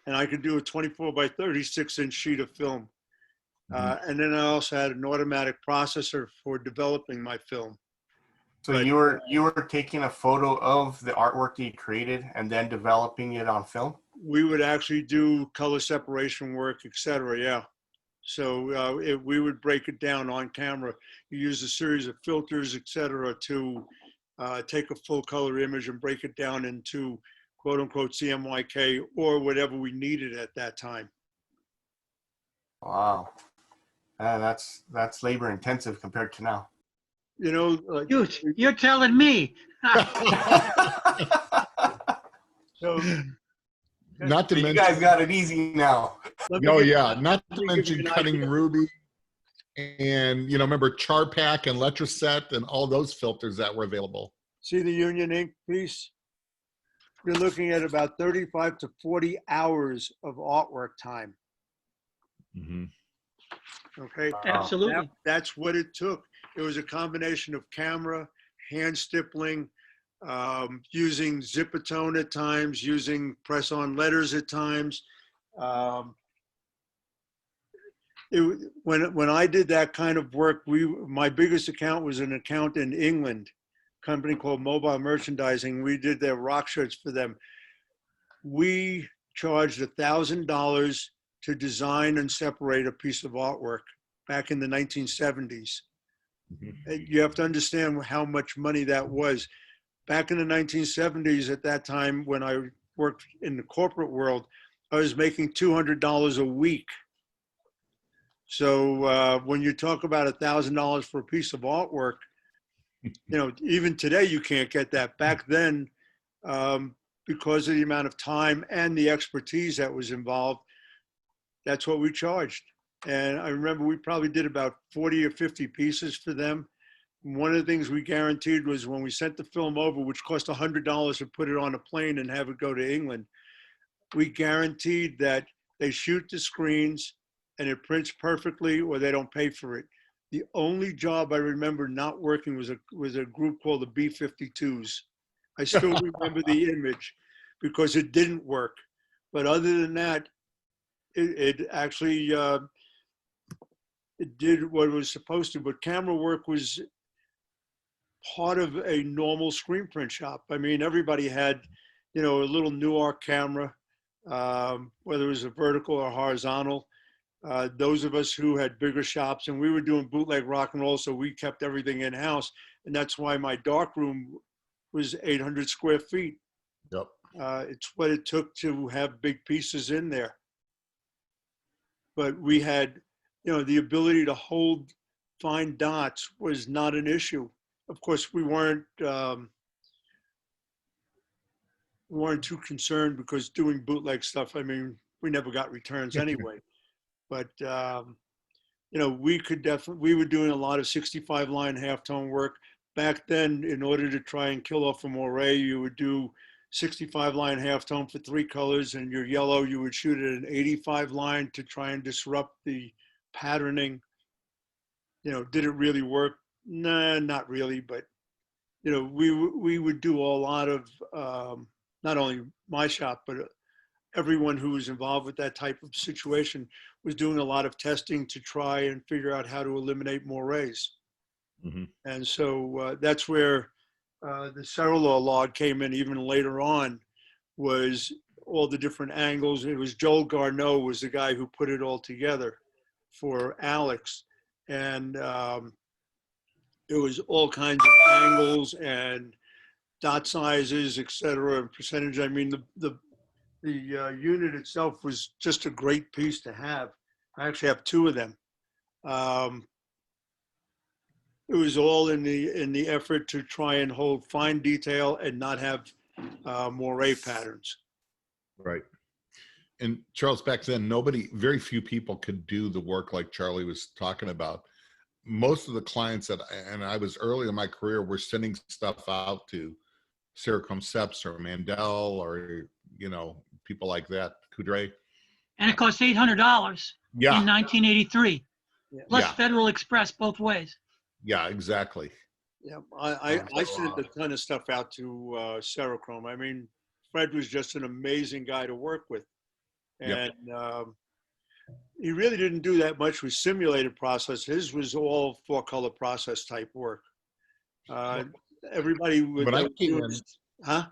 and I could do a 24 by 36-inch sheet of film. And then I also had an automatic processor for developing my film. So But- you were taking a photo of the artwork that you created and then developing it on film? We would actually do color separation work, et cetera, yeah. So we would break it down on camera. You use a series of filters, et cetera, to take a full color image and break it down into quote unquote CMYK or whatever we needed at that time. Wow. That's labor intensive compared to now. You know, like, You're telling me. so Not to You mention, guys got it easy now. let me oh give- yeah, not to let me give mention you an cutting idea. ruby, and remember Charpack and Letraset and all those filters that were available. See the Union ink piece? You're looking at about 35 to 40 hours of artwork time. Okay. Absolutely. That's what it took. It was a combination of camera, hand stippling, using Zipatone at times, using press-on letters at times. When I did that kind of work, my biggest account was an account in England, a company called Mobile Merchandising. We did their rock shirts for them. We charged $1,000 to design and separate a piece of artwork back in the 1970s. You have to understand how much money that was. Back in the 1970s, at that time when I worked in the corporate world, I was making $200 a week. So when you talk about $1,000 for a piece of artwork, even today you can't get that. Back then, because of the amount of time and the expertise that was involved, that's what we charged. And I remember we probably did about 40 or 50 pieces for them. One of the things we guaranteed was when we sent the film over, which cost $100 to put it on a plane and have it go to England, we guaranteed that they shoot the screens and it prints perfectly or they don't pay for it. The only job I remember not working was a group called the B-52s. I still remember the image because it didn't work. But other than that, it actually, it did what it was supposed to. But camera work was part of a normal screen print shop. I mean, everybody had, a little Nuark camera, whether it was a vertical or horizontal. Those of us who had bigger shops, and we were doing bootleg rock and roll, so we kept everything in-house. And that's why my dark room was 800 square feet. Yep. It's what it took to have big pieces in there. But we had, the ability to hold fine dots was not an issue. Of course, we weren't too concerned because doing bootleg stuff, I mean, we never got returns anyway. But, we were doing a lot of 65 line halftone work. Back then, in order to try and kill off a moire, you would do 65 line halftone for 3 colors, and your yellow, you would shoot at an 85 line to try and disrupt the patterning. Did it really work? Nah, not really, but, we would do a lot of, not only my shop, but everyone who was involved with that type of situation was doing a lot of testing to try and figure out how to eliminate moires. Mm-hmm. And so that's where the cellular log came in even later on, was all the different angles. It was Joel Garneau was the guy who put it all together for Alex. And it was all kinds of angles and dot sizes, et cetera, and percentage. I mean, the unit itself was just a great piece to have. I actually have 2 of them. It was all in the effort to try and hold fine detail and not have moire patterns. Right. And Charles, back then, very few people could do the work like Charlie was talking about. Most of the clients and I was early in my career, were sending stuff out to Sarah Comceps or Mandel or, people like that, Coudray. And it cost $800 Yeah. in 1983, Yeah. plus Yeah. Federal Express both ways. Yeah, exactly. Yeah, I sent a ton of stuff out to Serochrome. I mean, Fred was just an amazing guy to work with. And he really didn't do that much with simulated process. His was all 4-color process type work. Everybody would. When I came in, huh?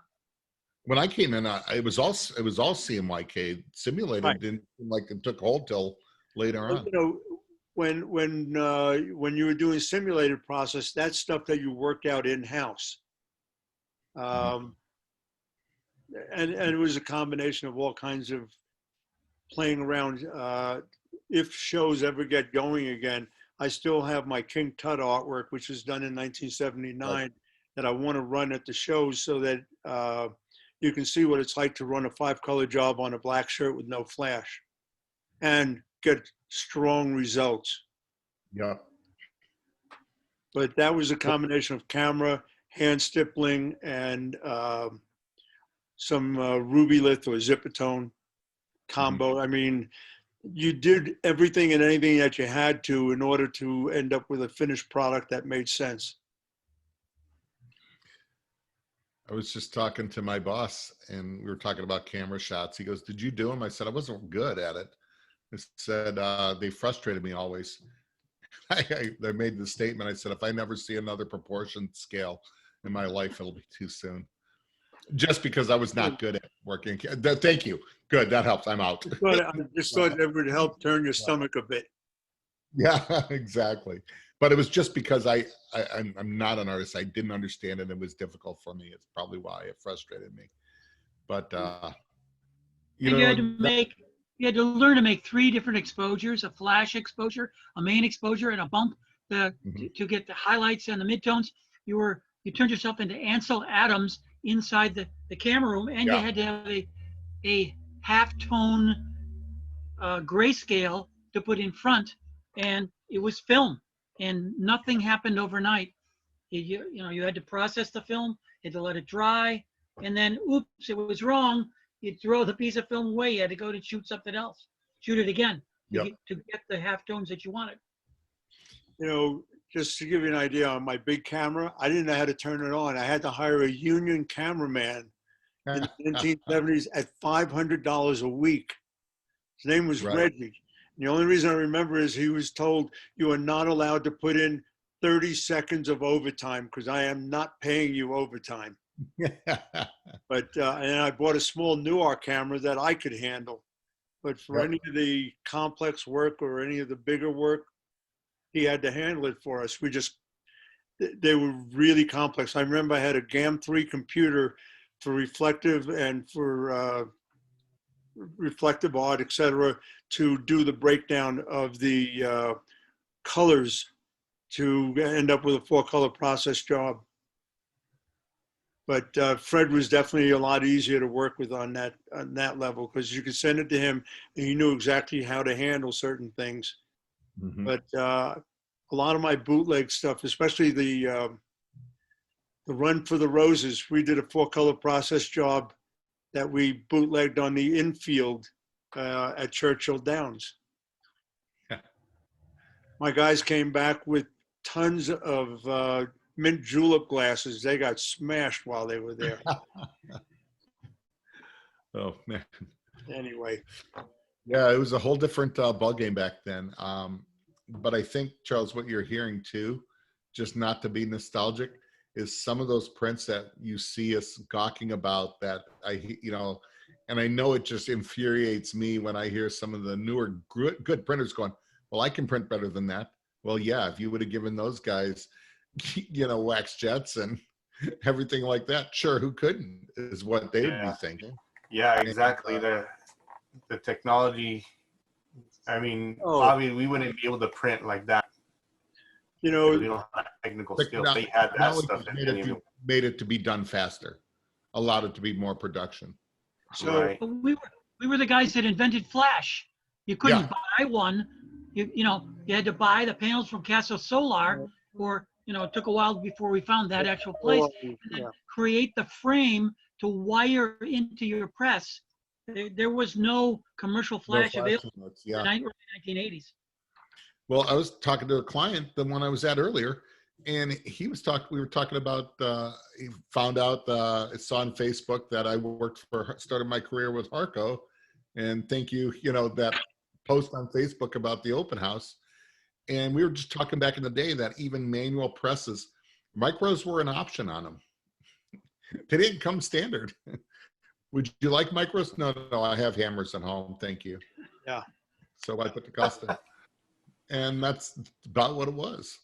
When I came in, it was all CMYK. Simulated Right. didn't seem like it took hold till later on. When you were doing simulated process, that's stuff that you worked out in-house. And it was a combination of all kinds of playing around. If shows ever get going again, I still have my King Tut artwork, which was done in 1979, right, that I want to run at the shows so that you can see what it's like to run a 5-color job on a black shirt with no flash and get strong results. Yeah. But that was a combination of camera, hand stippling, and some ruby lith or zipatone combo. Mm-hmm. I mean, you did everything and anything that you had to in order to end up with a finished product that made sense. I was just talking to my boss and we were talking about camera shots. He goes, "Did you do them?" I said, "I wasn't good at it." I said, "They frustrated me always." I made the statement. I said, "If I never see another proportion scale in my life, it'll be too soon." just because I was not good at working. Thank you. Good. That helps. I'm out. But I just thought that would help turn your stomach a bit. Yeah, exactly. But it was just because I'm not an artist. I didn't understand it. It was difficult for me. It's probably why it frustrated me. But you And know, you had to learn to make 3 different exposures: a flash exposure, a main exposure, and a bump to get the highlights and the midtones. You turned yourself into Ansel Adams inside the camera room, and you had to have a halftone grayscale to put in front, and it was film, and nothing happened overnight. You had to process the film, you had to let it dry, and then oops, it was wrong. You'd throw the piece of film away. You had to go to shoot something else, shoot it again to get the halftones that you wanted. You know, just to give you an idea, on my big camera, I didn't know how to turn it on. I had to hire a union cameraman in the 1970s at $500 a week. His name was Reggie. And the only reason I remember is he was told, you are not allowed to put in 30 seconds of overtime because I am not paying you overtime. But and I bought a small Nuar camera that I could handle. But for any of the complex work or any of the bigger work, he had to handle it for us. They were really complex. I remember I had a GAM3 computer for reflective and for reflective art, etc., to do the breakdown of the colors to end up with a 4-color process job. But Fred was definitely a lot easier to work with on that level, because you could send it to him and he knew exactly how to handle certain things. Mm-hmm. But a lot of my bootleg stuff, especially the Run for the Roses, we did a 4-color process job that we bootlegged on the infield at Churchill Downs. My guys came back with tons of mint julep glasses. They got smashed while they were there. Oh man. Anyway. Yeah, it was a whole different ball game back then. But I think, Charles, what you're hearing too, just not to be nostalgic, is some of those prints that you see us gawking about that and I know it just infuriates me when I hear some of the newer good printers going, well, I can print better than that. Well, yeah, if you would have given those guys, wax jets and everything like that, sure, who couldn't, is what they would be thinking. Yeah, exactly. The technology, I mean, obviously we wouldn't be able to print like that. We don't have technical skills. They had that stuff. Made it to be done faster, allowed it to be more production. So we were the guys that invented Flash. You couldn't buy one. You had to buy the panels from Casa Solar, or it took a while before we found that actual place, and then create the frame to wire into your press. There was no commercial Flash available in the early 1980s. Well, I was talking to a client, the one I was at earlier, and we were talking about, he found out, saw on Facebook that I started my career with Harco, and thank you, that post on Facebook about the open house. And we were just talking back in the day that even manual presses, micros were an option on them. They didn't come standard. Would you like micros? No, I have hammers at home. Thank you. Yeah. So I put the cost in. And that's about what it was.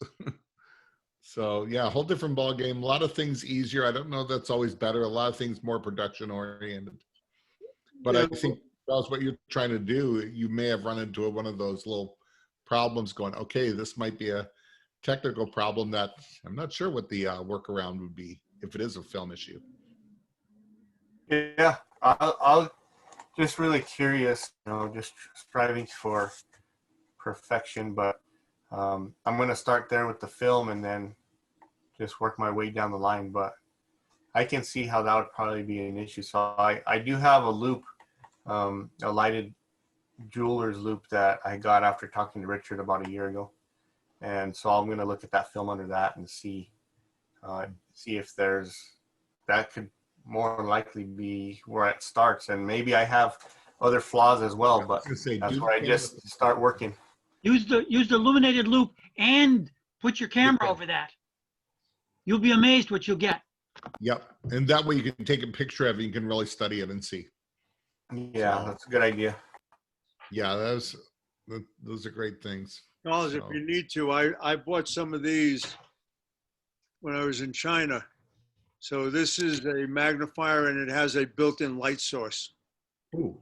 So yeah, a whole different ball game. A lot of things easier. I don't know if that's always better. A lot of things more production oriented. But I think that's what you're trying to do. You may have run into one of those little problems going, okay, this might be a technical problem that I'm not sure what the workaround would be if it is a film issue. Yeah, I'll just really curious, just striving for perfection, but I'm going to start there with the film and then just work my way down the line. But I can see how that would probably be an issue. So I do have a loop, a lighted jeweler's loop that I got after talking to Richard about a year ago. And so I'm going to look at that film under that and see if that could more likely be where it starts. And maybe I have other flaws as well, but that's where I just start working. Use the illuminated loop and put your camera over that. You'll be amazed what you'll get. Yep. And that way you can take a picture of it. You can really study it and see. Yeah, that's a good idea. Yeah, those are great things. Charles, if So- you need to, I bought some of these when I was in China. So this is a magnifier and it has a built-in light source. Ooh.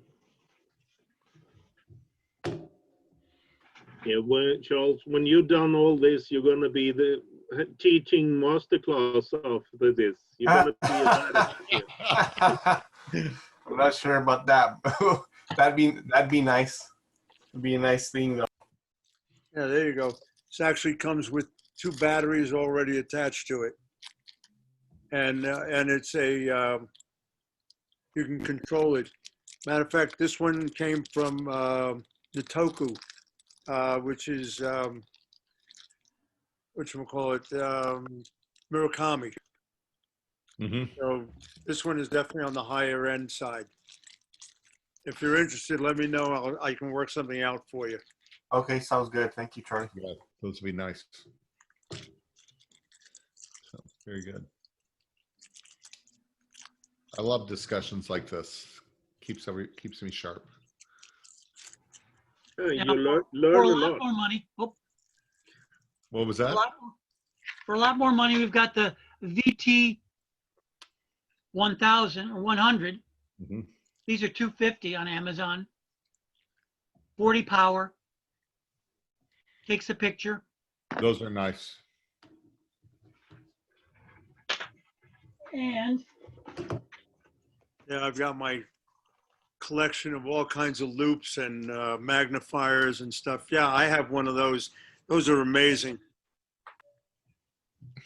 Yeah, Charles, when you've done all this, you're going to be the teaching masterclass after this. You're going to be a I'm not sure about that. that'd be nice. It'd be a nice thing though. Yeah, there you go. This actually comes with 2 batteries already attached to it. And it's you can control it. Matter of fact, this one came from Nitoku, which is, whatchamacallit, Murakami. Mm-hmm. So this one is definitely on the higher end side. If you're interested, let me know. I can work something out for you. Okay, sounds good. Thank you, Charlie. Yeah, those would be nice. So, very good. I love discussions like this. Keeps me sharp. you For learn a a lot lot. more money, What was for a that? for a lot more money, we've got the VT 1000 or 100. Mm-hmm. These are $250 on Amazon. 40 power. Takes a picture. Those are nice. And Yeah, I've got my collection of all kinds of loops and magnifiers and stuff. Yeah, I have one of those. Those are amazing.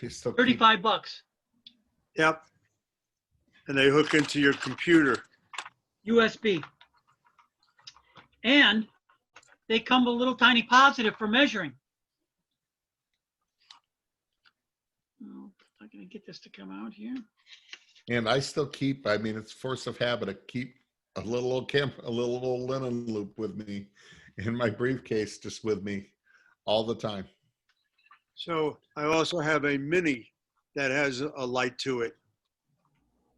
They still keep- 35 bucks. Yep. And they hook into your computer. USB. And they come with a little tiny positive for measuring. Oh, I'm going to get this to come out here. And I still keep, I mean, it's force of habit. I keep a little old linen loop with me in my briefcase, just with me all the time. So I also have a mini that has a light to it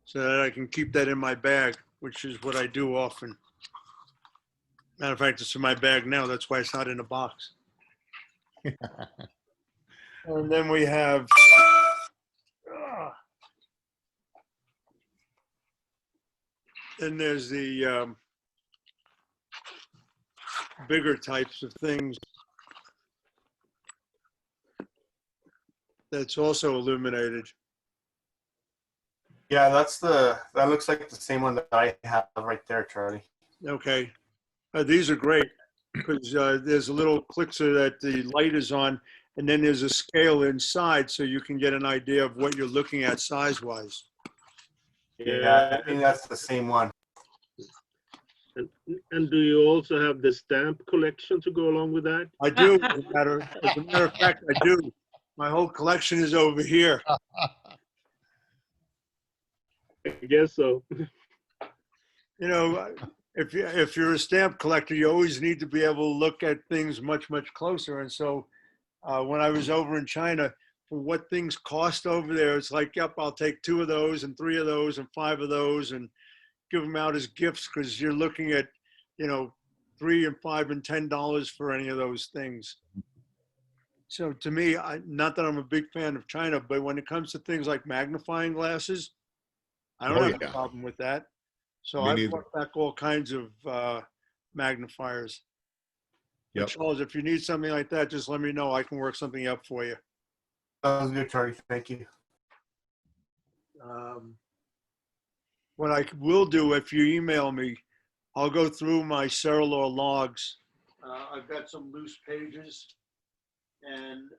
so that I can keep that in my bag, which is what I do often. Matter of fact, it's in my bag now. That's why it's not in a box. And then we have, then there's the bigger types of things that's also illuminated. Yeah, that looks like the same one that I have right there, Charlie. Okay. These are great because there's a little clicker that the light is on, and then there's a scale inside so you can get an idea of what you're looking at size-wise. Yeah, I think that's the same one. And do you also have the stamp collection to go along with that? I do, as a matter of fact, I do. My whole collection is over here. I guess so. You know, if you're a stamp collector, you always need to be able to look at things much, much closer. And so when I was over in China, for what things cost over there, it's like, yep, I'll take 2 of those and 3 of those and 5 of those and give them out as gifts because you're looking at, you know, $3 and $5 and $10 for any of those things. So to me, not that I'm a big fan of China, but when it comes to things like magnifying glasses, I don't have a problem with that. So Me I neither. brought back all kinds of magnifiers. But Yep. Charles, if you need something like that, just let me know. I can work something up for you. Sounds good, Charlie. Thank you. What I will do, if you email me, I'll go through my Cerilor logs. I've got some loose pages, and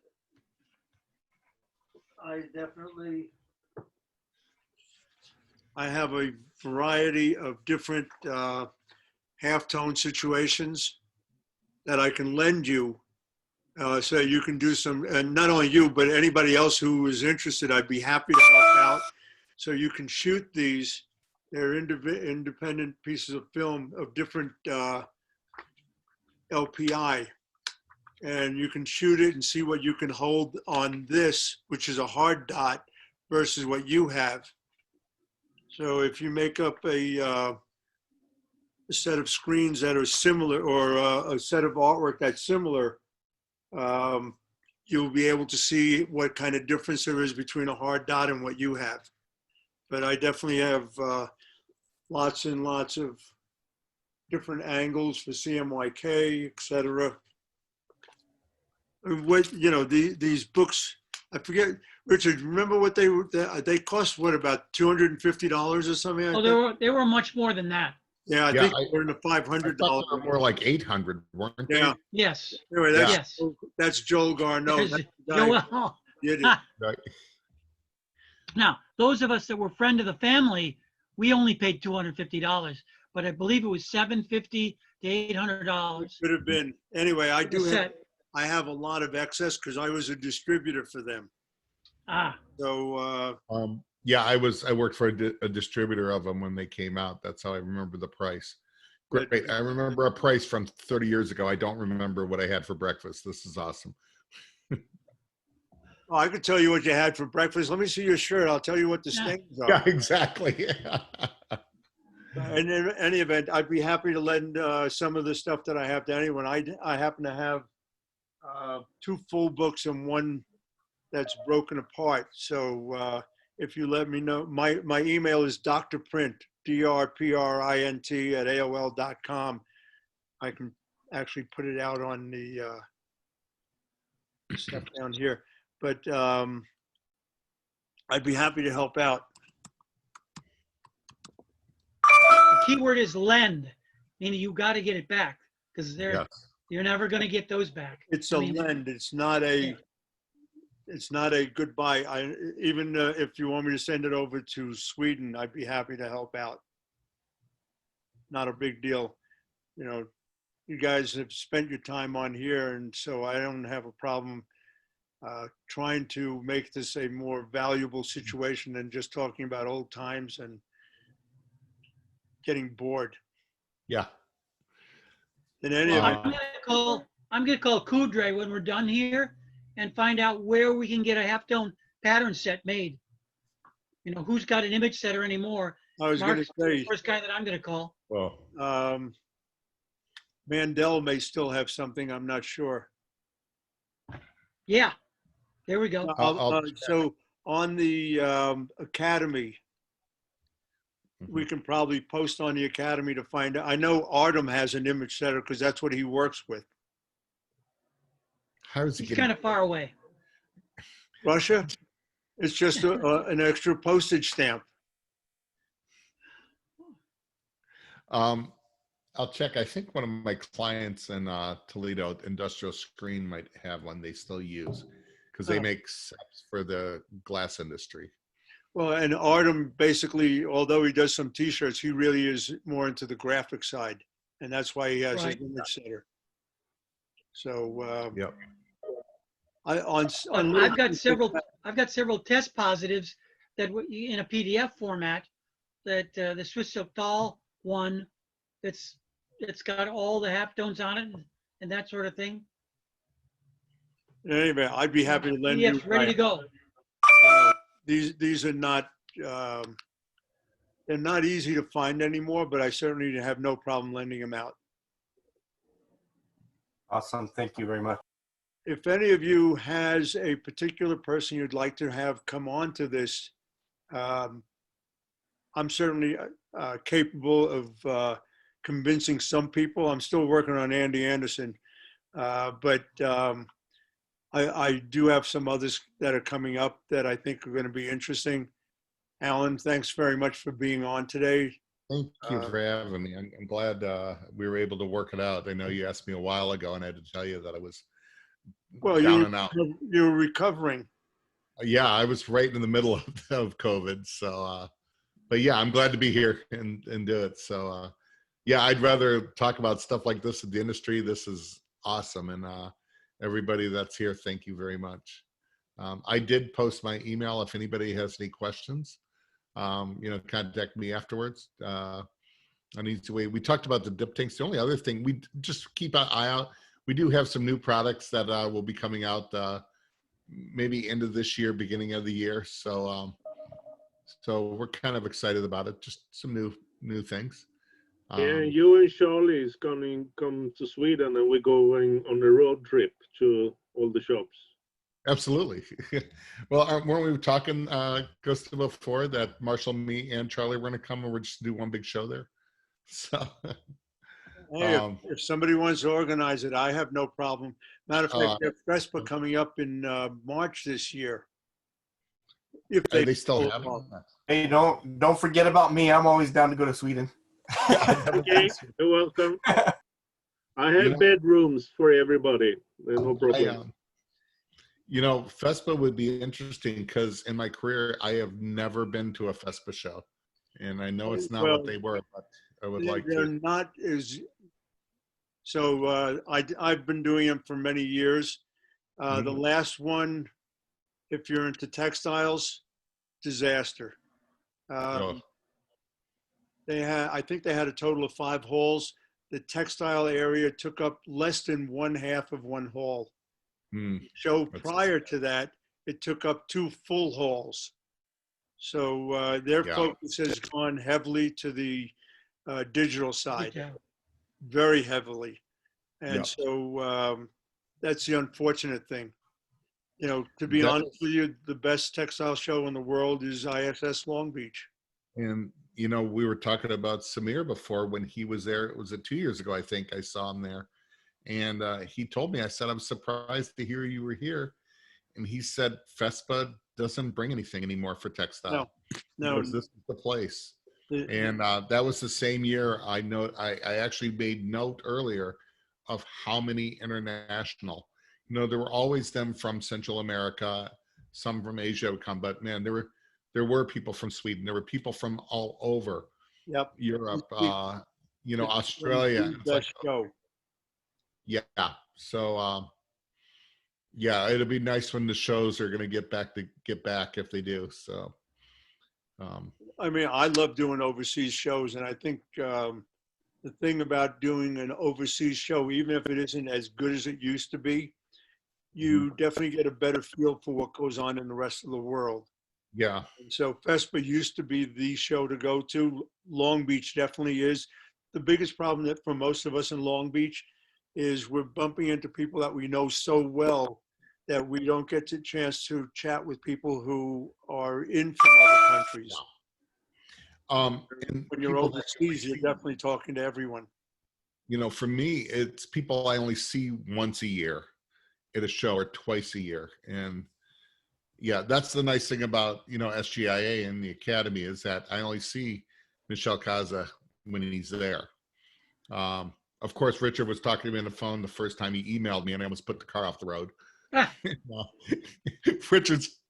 I have a variety of different halftone situations that I can lend you. So you can do some, and not only you, but anybody else who is interested, I'd be happy to help out. So you can shoot these. They're independent pieces of film of different LPI. And you can shoot it and see what you can hold on this, which is a hard dot, versus what you have. So if you make up a set of screens that are similar, or a set of artwork that's similar, you'll be able to see what kind of difference there is between a hard dot and what you have. But I definitely have lots and lots of different angles for CMYK, et cetera. What, you know, these books, I forget, Richard, remember what they cost, what, about $250 or something like Oh, that? they were much more than that. Yeah, I Yeah, think they're in the I $500. thought they were more like 800, weren't they? Yeah. Yes. Anyway, Yeah. Yes. that's Joel Garneau. There's That's the guy who Joel. did it. Right. Now, those of us that were friend of the family, we only paid $250, but I believe it was $750 to $800. Could have been. Anyway, I The do have, set. I have a lot of excess because I was a distributor for them. Ah, So, Yeah, I worked for a distributor of them when they came out. That's how I remember the price. Great. I remember a price from 30 years ago. I don't remember what I had for breakfast. This is awesome. oh, I could tell you what you had for breakfast. Let me see your shirt. I'll tell you what the Yeah. stains are. Yeah, exactly. And in any event, I'd be happy to lend some of the stuff that I have to anyone. I happen to have 2 full books and 1 that's broken apart. So if you let me know, my email is drprint, drprint @AOL.com. I can actually put it out on the stuff down here. But I'd be happy to help out. the key word is lend, meaning you got to get it back because Yes. you're never going to get those back. It's I a mean, lend. It's not a goodbye. Even if you want me to send it over to Sweden, I'd be happy to help out. Not a big deal. You know, you guys have spent your time on here, and so I don't have a problem trying to make this a more valuable situation than just talking about old times and getting bored. Yeah. In any Wow. event, I'm gonna call Kudre when we're done here and find out where we can get a half-tone pattern set made. You know, who's got an image setter anymore? I was going to Mark's the say, first guy that I'm gonna call. Well, Mandel may still have something. I'm not sure. Yeah, there we go. So on the Academy, we can probably post on the Academy to find out. I know Artem has an image setter because that's what he works with. how is he He's getting? kind of far away. Russia, it's just an extra postage stamp. I'll check. I think one of my clients in Toledo, Industrial Screen, might have one they still use because they Oh. make sets for the glass industry. Well, and Artem basically, although he does some T-shirts, he really is more into the graphic side, and that's why he has Right. his image setter. So Yep. I've got several test positives that in a PDF format that the Swiss Octal one it's got all the halftones on it and that sort of thing. Anyway, I'd be happy to lend you. PDF's ready to go. These are not they're not easy to find anymore, but I certainly have no problem lending them out. Awesome. Thank you very much. If any of you has a particular person you'd like to have come on to this, I'm certainly capable of convincing some people. I'm still working on Andy Anderson, but I do have some others that are coming up that I think are going to be interesting. Alan, thanks very much for being on today. Thank you for having me. I'm glad we were able to work it out. I know you asked me a while ago, and I had to tell you that I was down and out. You were recovering. Yeah, I was right in the middle of COVID. So, but yeah, I'm glad to be here and do it. So, yeah, I'd rather talk about stuff like this in the industry. This is awesome. And everybody that's here, thank you very much. I did post my email. If anybody has any questions, contact me afterwards. On Easiway. We talked about the dip tanks. The only other thing, we just keep an eye out. We do have some new products that will be coming out, maybe end of this year, beginning of the year. So so we're kind of excited about it. Just some new things. Yeah, you and Charlie is going to come to Sweden, and we're going on a road trip to all the shops. Absolutely. Well, weren't we talking, Gustav, before that Marshall, me, and Charlie were going to come and we're just do one big show there? So, Hey, if somebody wants to organize it, I have no problem. Matter of fact, they have FESPA coming up in March this year. If they still have it. Hey, don't forget about me. I'm always down to go to Sweden. Okay, you're welcome. I have bedrooms for everybody. No problem. FESPA would be interesting because in my career, I have never been to a FESPA show. And I know it's not what they were, but I would like they're to. not as, so I've been doing them for many years. The last one, if you're into textiles, disaster. I think they had a total of 5 halls. The textile area took up less than 1/2 of one hall. Show prior to that, it took up 2 full halls. So their focus has gone heavily to the digital side, very heavily. And so that's the unfortunate thing. To be honest with you, the best textile show in the world is ISS Long Beach. And, we were talking about Samir before when he was there. It was 2 years ago, I think I saw him there. And he told me, I said, I'm surprised to hear you were here. And he said, FESPA doesn't bring anything anymore for textile. No. This is the place. And that was the same year. I actually made note earlier of how many international, there were always them from Central America, some from Asia would come, but man, there were people from Sweden. There were people from all over Europe, Australia. Best show. Yeah. So, it'll be nice when the shows are going to get back if they do. So, I love doing overseas shows, and I think the thing about doing an overseas show, even if it isn't as good as it used to be, you definitely get a better feel for what goes on in the rest of the world. Yeah. And so FESPA used to be the show to go to. Long Beach definitely is. The biggest problem that for most of us in Long Beach is we're bumping into people that we know so well that we don't get the chance to chat with people who are in from other countries. And when you're overseas, you're definitely talking to everyone. For me, it's people I only see once a year at a show or twice a year. And that's the nice thing about, SGIA and the Academy is that I only see Michel Caza when he's there. Of course, Richard was talking to me on the phone the first time he emailed me and I almost put the car off the road. Richard's,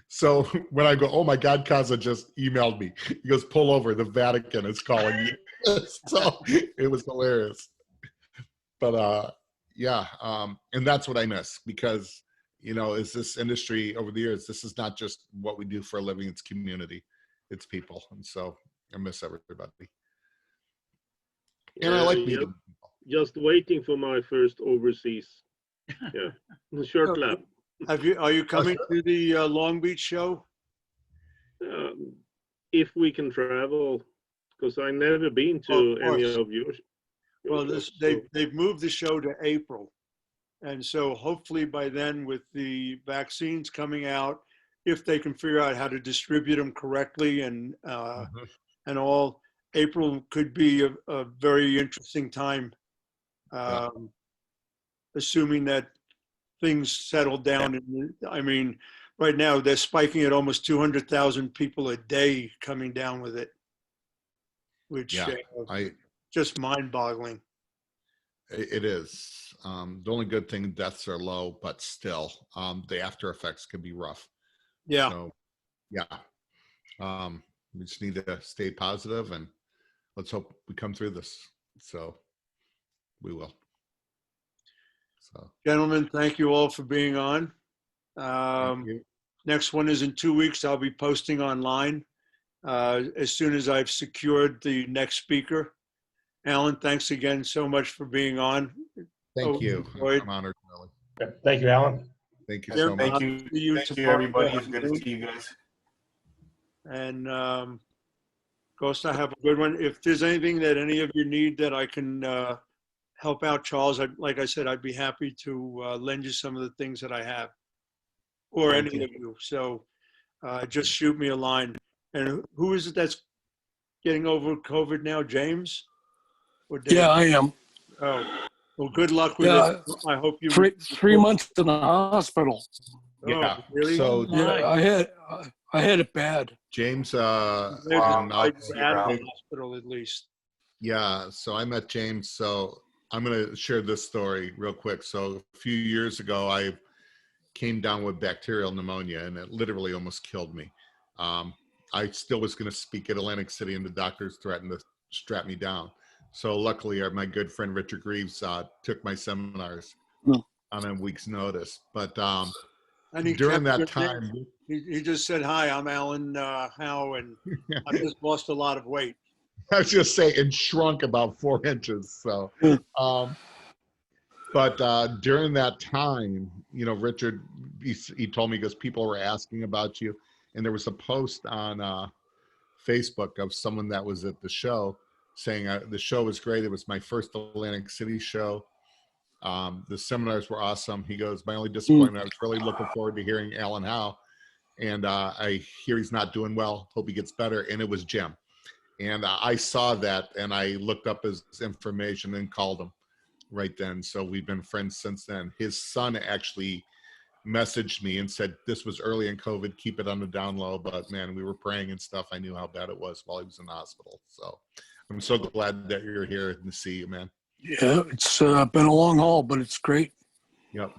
so when I go, oh my God, Caza just emailed me. He goes, pull over, the Vatican is calling you. So it was hilarious. But and that's what I miss because, is this industry over the years, this is not just what we do for a living, it's community, it's people. And so I miss everybody. And I like meeting people. Just waiting for my first overseas. Short lap. Are you coming to the Long Beach show? If we can travel, because I've never been to any of yours. Well, they've moved the show to April. And so hopefully by then with the vaccines coming out, if they can figure out how to distribute them correctly and all, April could be a very interesting time, assuming that things settle down. Right now they're spiking at almost 200,000 people a day coming down with it, which just mind-boggling. It is. The only good thing, deaths are low, but still, the after effects can be rough. Yeah. So, we just need to stay positive and let's hope we come through this. So we will. So, gentlemen, thank you all for being on. Next one is in 2 weeks. I'll be posting online as soon as I've secured the next speaker. Alan, thanks again so much for being on. Thank you. I'm honored, Billy. Thank you, Alan. Thank you Yeah, so much. Thank you. See you Thank you, tomorrow everybody. It's good to afternoon. see you guys. And Ghost, I have a good one. If there's anything that any of you need that I can help out, Charles, like I said, I'd be happy to lend you some of the things that I have, or Thank any you. of you. So just shoot me a line. And who is it that's getting over COVID now? James? Or Dave? Yeah, I am. Oh, well, good luck with Yeah, it. I hope you. three months in the hospital. Oh, Yeah. really? So My. Yeah, I had it bad. James, I'm glad and, you're see out of around. the hospital at least. yeah, so I met James. So I'm going to share this story real quick. So a few years ago, I came down with bacterial pneumonia, and it literally almost killed me. I still was going to speak at Atlantic City, and the doctors threatened to strap me down. So luckily, my good friend Richard Greaves took my seminars Hmm. on a week's notice. But And he during kept that your time, name. He just said, "Hi, I'm Alan Howe, and I've just lost a lot of weight." I was just saying it shrunk about 4 inches. So, but during that time, you know, Richard, he told me because people were asking about you, and there was a post on Facebook of someone that was at the show saying the show was great. It was my first Atlantic City show. The seminars were awesome. He goes, my only disappointment, I was really looking forward to hearing Alan Howe. And I hear he's not doing well. Hope he gets better. And it was Jim. And I saw that, and I looked up his information and called him right then. So we've been friends since then. His son actually messaged me and said, this was early in COVID, keep it on the down low. But man, we were praying and stuff. I knew how bad it was while he was in the hospital. So I'm so glad that you're here and to see you, man. Yeah, it's been a long haul, but it's great. Yep.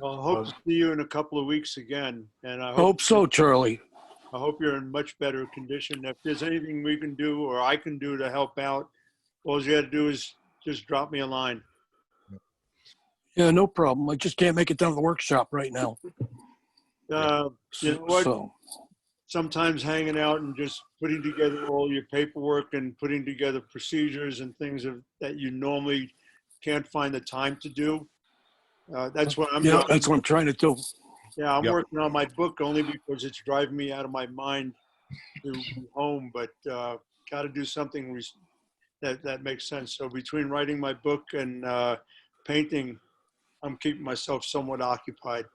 Well, I hope to see you in a couple of weeks again, and I Hope so, Charlie. I hope you're in much better condition. If there's anything we can do or I can do to help out, all you got to do is just drop me a line. Yeah, no problem. I just can't make it down to the workshop right now. You know what? So, Sometimes hanging out and just putting together all your paperwork and putting together procedures and things that you normally can't find the time to do. That's what I'm yeah, doing. that's what I'm trying to do. Yeah, I'm Yep. working on my book only because it's driving me out of my mind to be home, but got to do something that makes sense. So between writing my book and painting, I'm keeping myself somewhat occupied.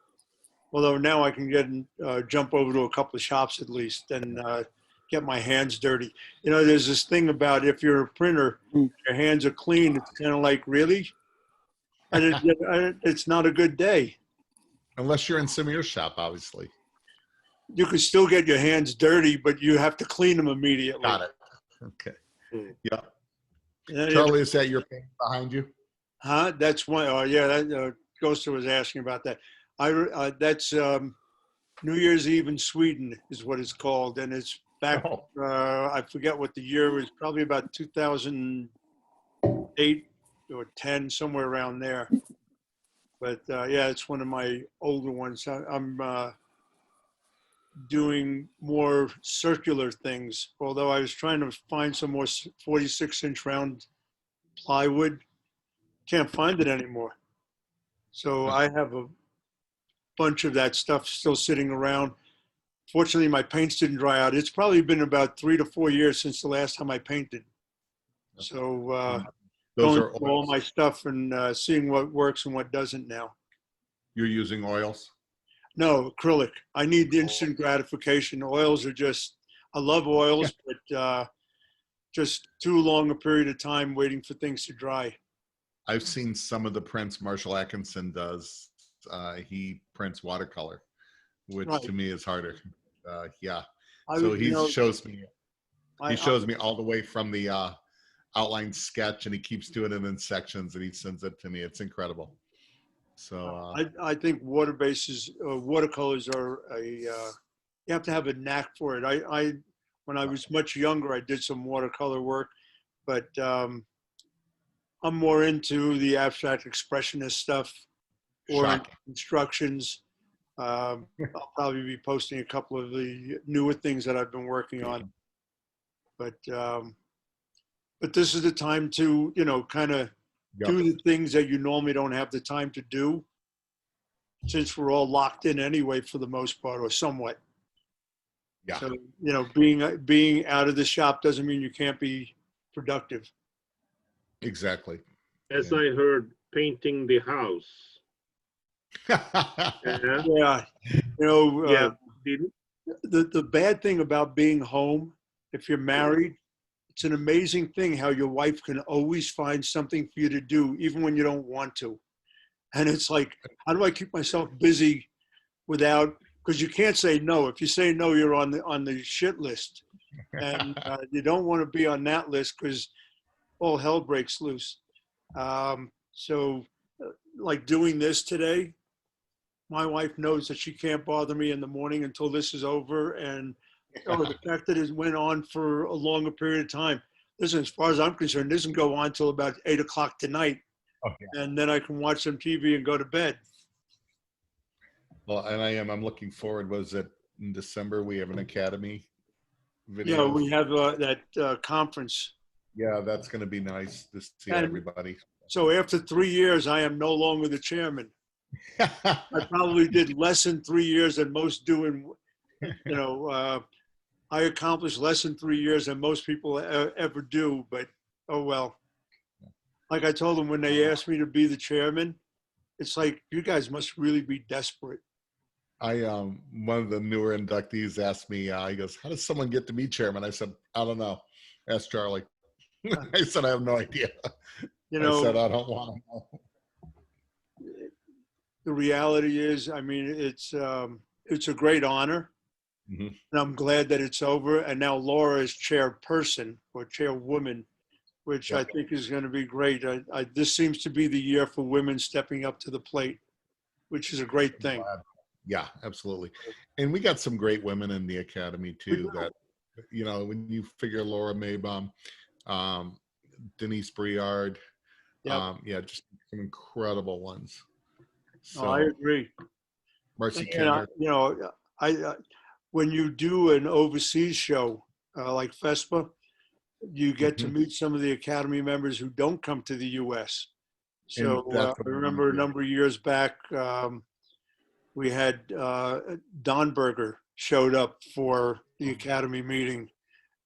Although now I can jump over to a couple of shops at least and get my hands dirty. You know, there's this thing about if you're a printer, your hands are clean. It's kind of like, really? It's not a good day. Unless you're in Samir's shop, obviously. You can still get your hands dirty, but you have to clean them immediately. Got it. Okay. Yeah. And Charlie, is that your paint behind you? Huh? That's one. Oh, yeah. That Ghoster was asking about that. That's New Year's Eve in Sweden is what it's called, and it's back. Oh. I forget what the year was. Probably about 2008 or 10, somewhere around there. But yeah, it's one of my older ones. I'm doing more circular things. Although I was trying to find some more 46-inch round plywood, can't find it anymore. So I have a bunch of that stuff still sitting around. Fortunately, my paints didn't dry out. It's probably been about 3 to 4 years since the last time I painted. So Those going are through all oils. my stuff and seeing what works and what doesn't now. You're using oils? No, acrylic. I need the instant gratification. Oils are just, I love oils, but just too long a period of time waiting for things to dry. I've seen some of the prints Marshall Atkinson does. He prints watercolor, which Right. to me is harder. Yeah. I So would, he you know, shows me. I- He shows me all the way from the outline sketch, and he keeps doing it in sections, and he sends it to me. It's incredible. So I think watercolors are you have to have a knack for it. When I was much younger, I did some watercolor work, but I'm more into the abstract expressionist stuff or shocking. instructions. I'll probably be posting a couple of the newer things that I've been working on, but this is the time to, you know, kind of Yep. do the things that you normally don't have the time to do. since we're all locked in anyway for the most part, or somewhat. Yeah, So, being out of the shop doesn't mean you can't be productive. exactly. As Yeah. I heard, painting the house. Yeah, Yeah. yeah. Did- The bad thing about being home, if you're married, it's an amazing thing how your wife can always find something for you to do, even when you don't want to. And it's like, how do I keep myself busy without, because you can't say no. If you say no, you're on the shit list. And you don't want to be on that list because all hell breaks loose. So, like doing this today, my wife knows that she can't bother me in the morning until this is over. And the fact that it went on for a longer period of time. Listen, as far as I'm concerned, it doesn't go on until about 8 o'clock tonight. Okay. And then I can watch some TV and go to bed. Well, and I'm looking forward. Was it in December? We have an Academy video. Yeah, we have that conference. Yeah, that's going to be nice to see And- everybody. So after 3 years, I am no longer the chairman. I probably did less than 3 years than most do I accomplished less than 3 years than most people ever do, but oh well. Like I told them when they asked me to be the chairman, it's like, you guys must really be desperate. One of the newer inductees asked me, he goes, how does someone get to be chairman? I said, I don't know. Ask Charlie. I said, I have no idea. I said, I don't want to know. The reality is, I mean, it's a great honor. Mhm. And I'm glad that it's over. And now Laura is chairperson or chairwoman, which I Yep. think is going to be great. This seems to be the year for women stepping up to the plate, which is a great thing. Yeah, absolutely. And we got some great women in the Academy too that, when you figure Laura Maybaum, Denise Briard, Yep. just some incredible ones. So I agree. Marcy And, Kenner. when you do an overseas show like FESPA, you get to meet some of the Academy members who don't come to the U.S. So And that's I what we remember wanna a do. number of years back, we had Don Berger showed up for the Academy meeting,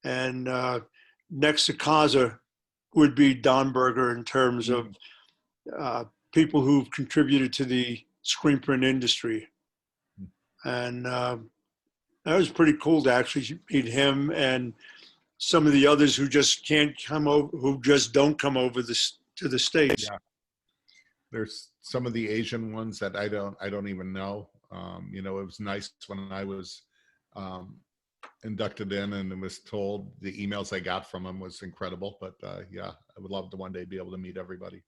and next to Kaza would be Don Berger in terms of people who've contributed to the screen print industry. And that was pretty cool to actually meet him and some of the others who just can't come over, who just don't come over to the States. Yeah. There's some of the Asian ones that I don't even know. It was nice when I was inducted in and was told the emails I got from them was incredible. But I would love to one day be able to meet everybody.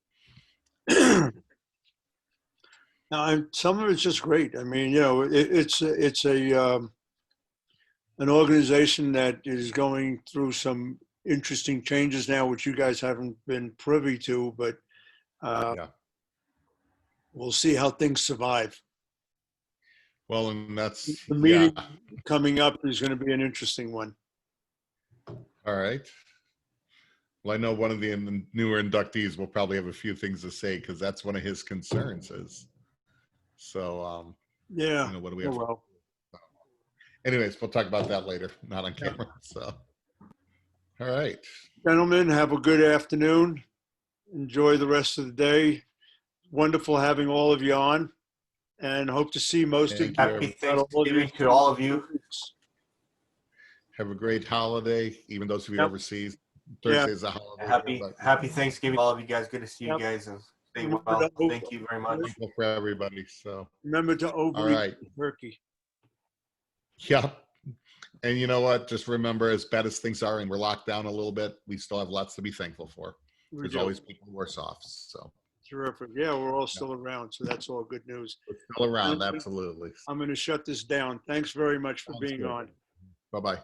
Now, some of it's just great. I mean, it's an organization that is going through some interesting changes now, which you guys haven't been privy to, but we'll see how things survive. Well, and that's The meeting coming up is going to be an interesting one. all right. Well, I know one of the newer inductees will probably have a few things to say because that's one of his concerns is. So, what do we have? Well. Anyways, we'll talk about that later, not on camera. So, all right. Gentlemen, have a good afternoon. Enjoy the rest of the day. Wonderful having all of you on, and hope to see most of you. Happy Thanksgiving to all of you. Have a great holiday, even those of you overseas. Thursday's a holiday. Happy Thanksgiving to all of you guys. Good to see you Yep. guys and stay Remember well. to- Thank you very much. Thankful for everybody. So, Remember to all overeat right. the turkey. Yeah. And you know what? Just remember, as bad as things are and we're locked down a little bit, we still have lots to be thankful for. There's always people worse off. So Terrific. Yeah, we're all still around, so that's all good news. we're still around. Absolutely. I'm going to shut this down. Thanks very much for Sounds being good. on. Bye-bye.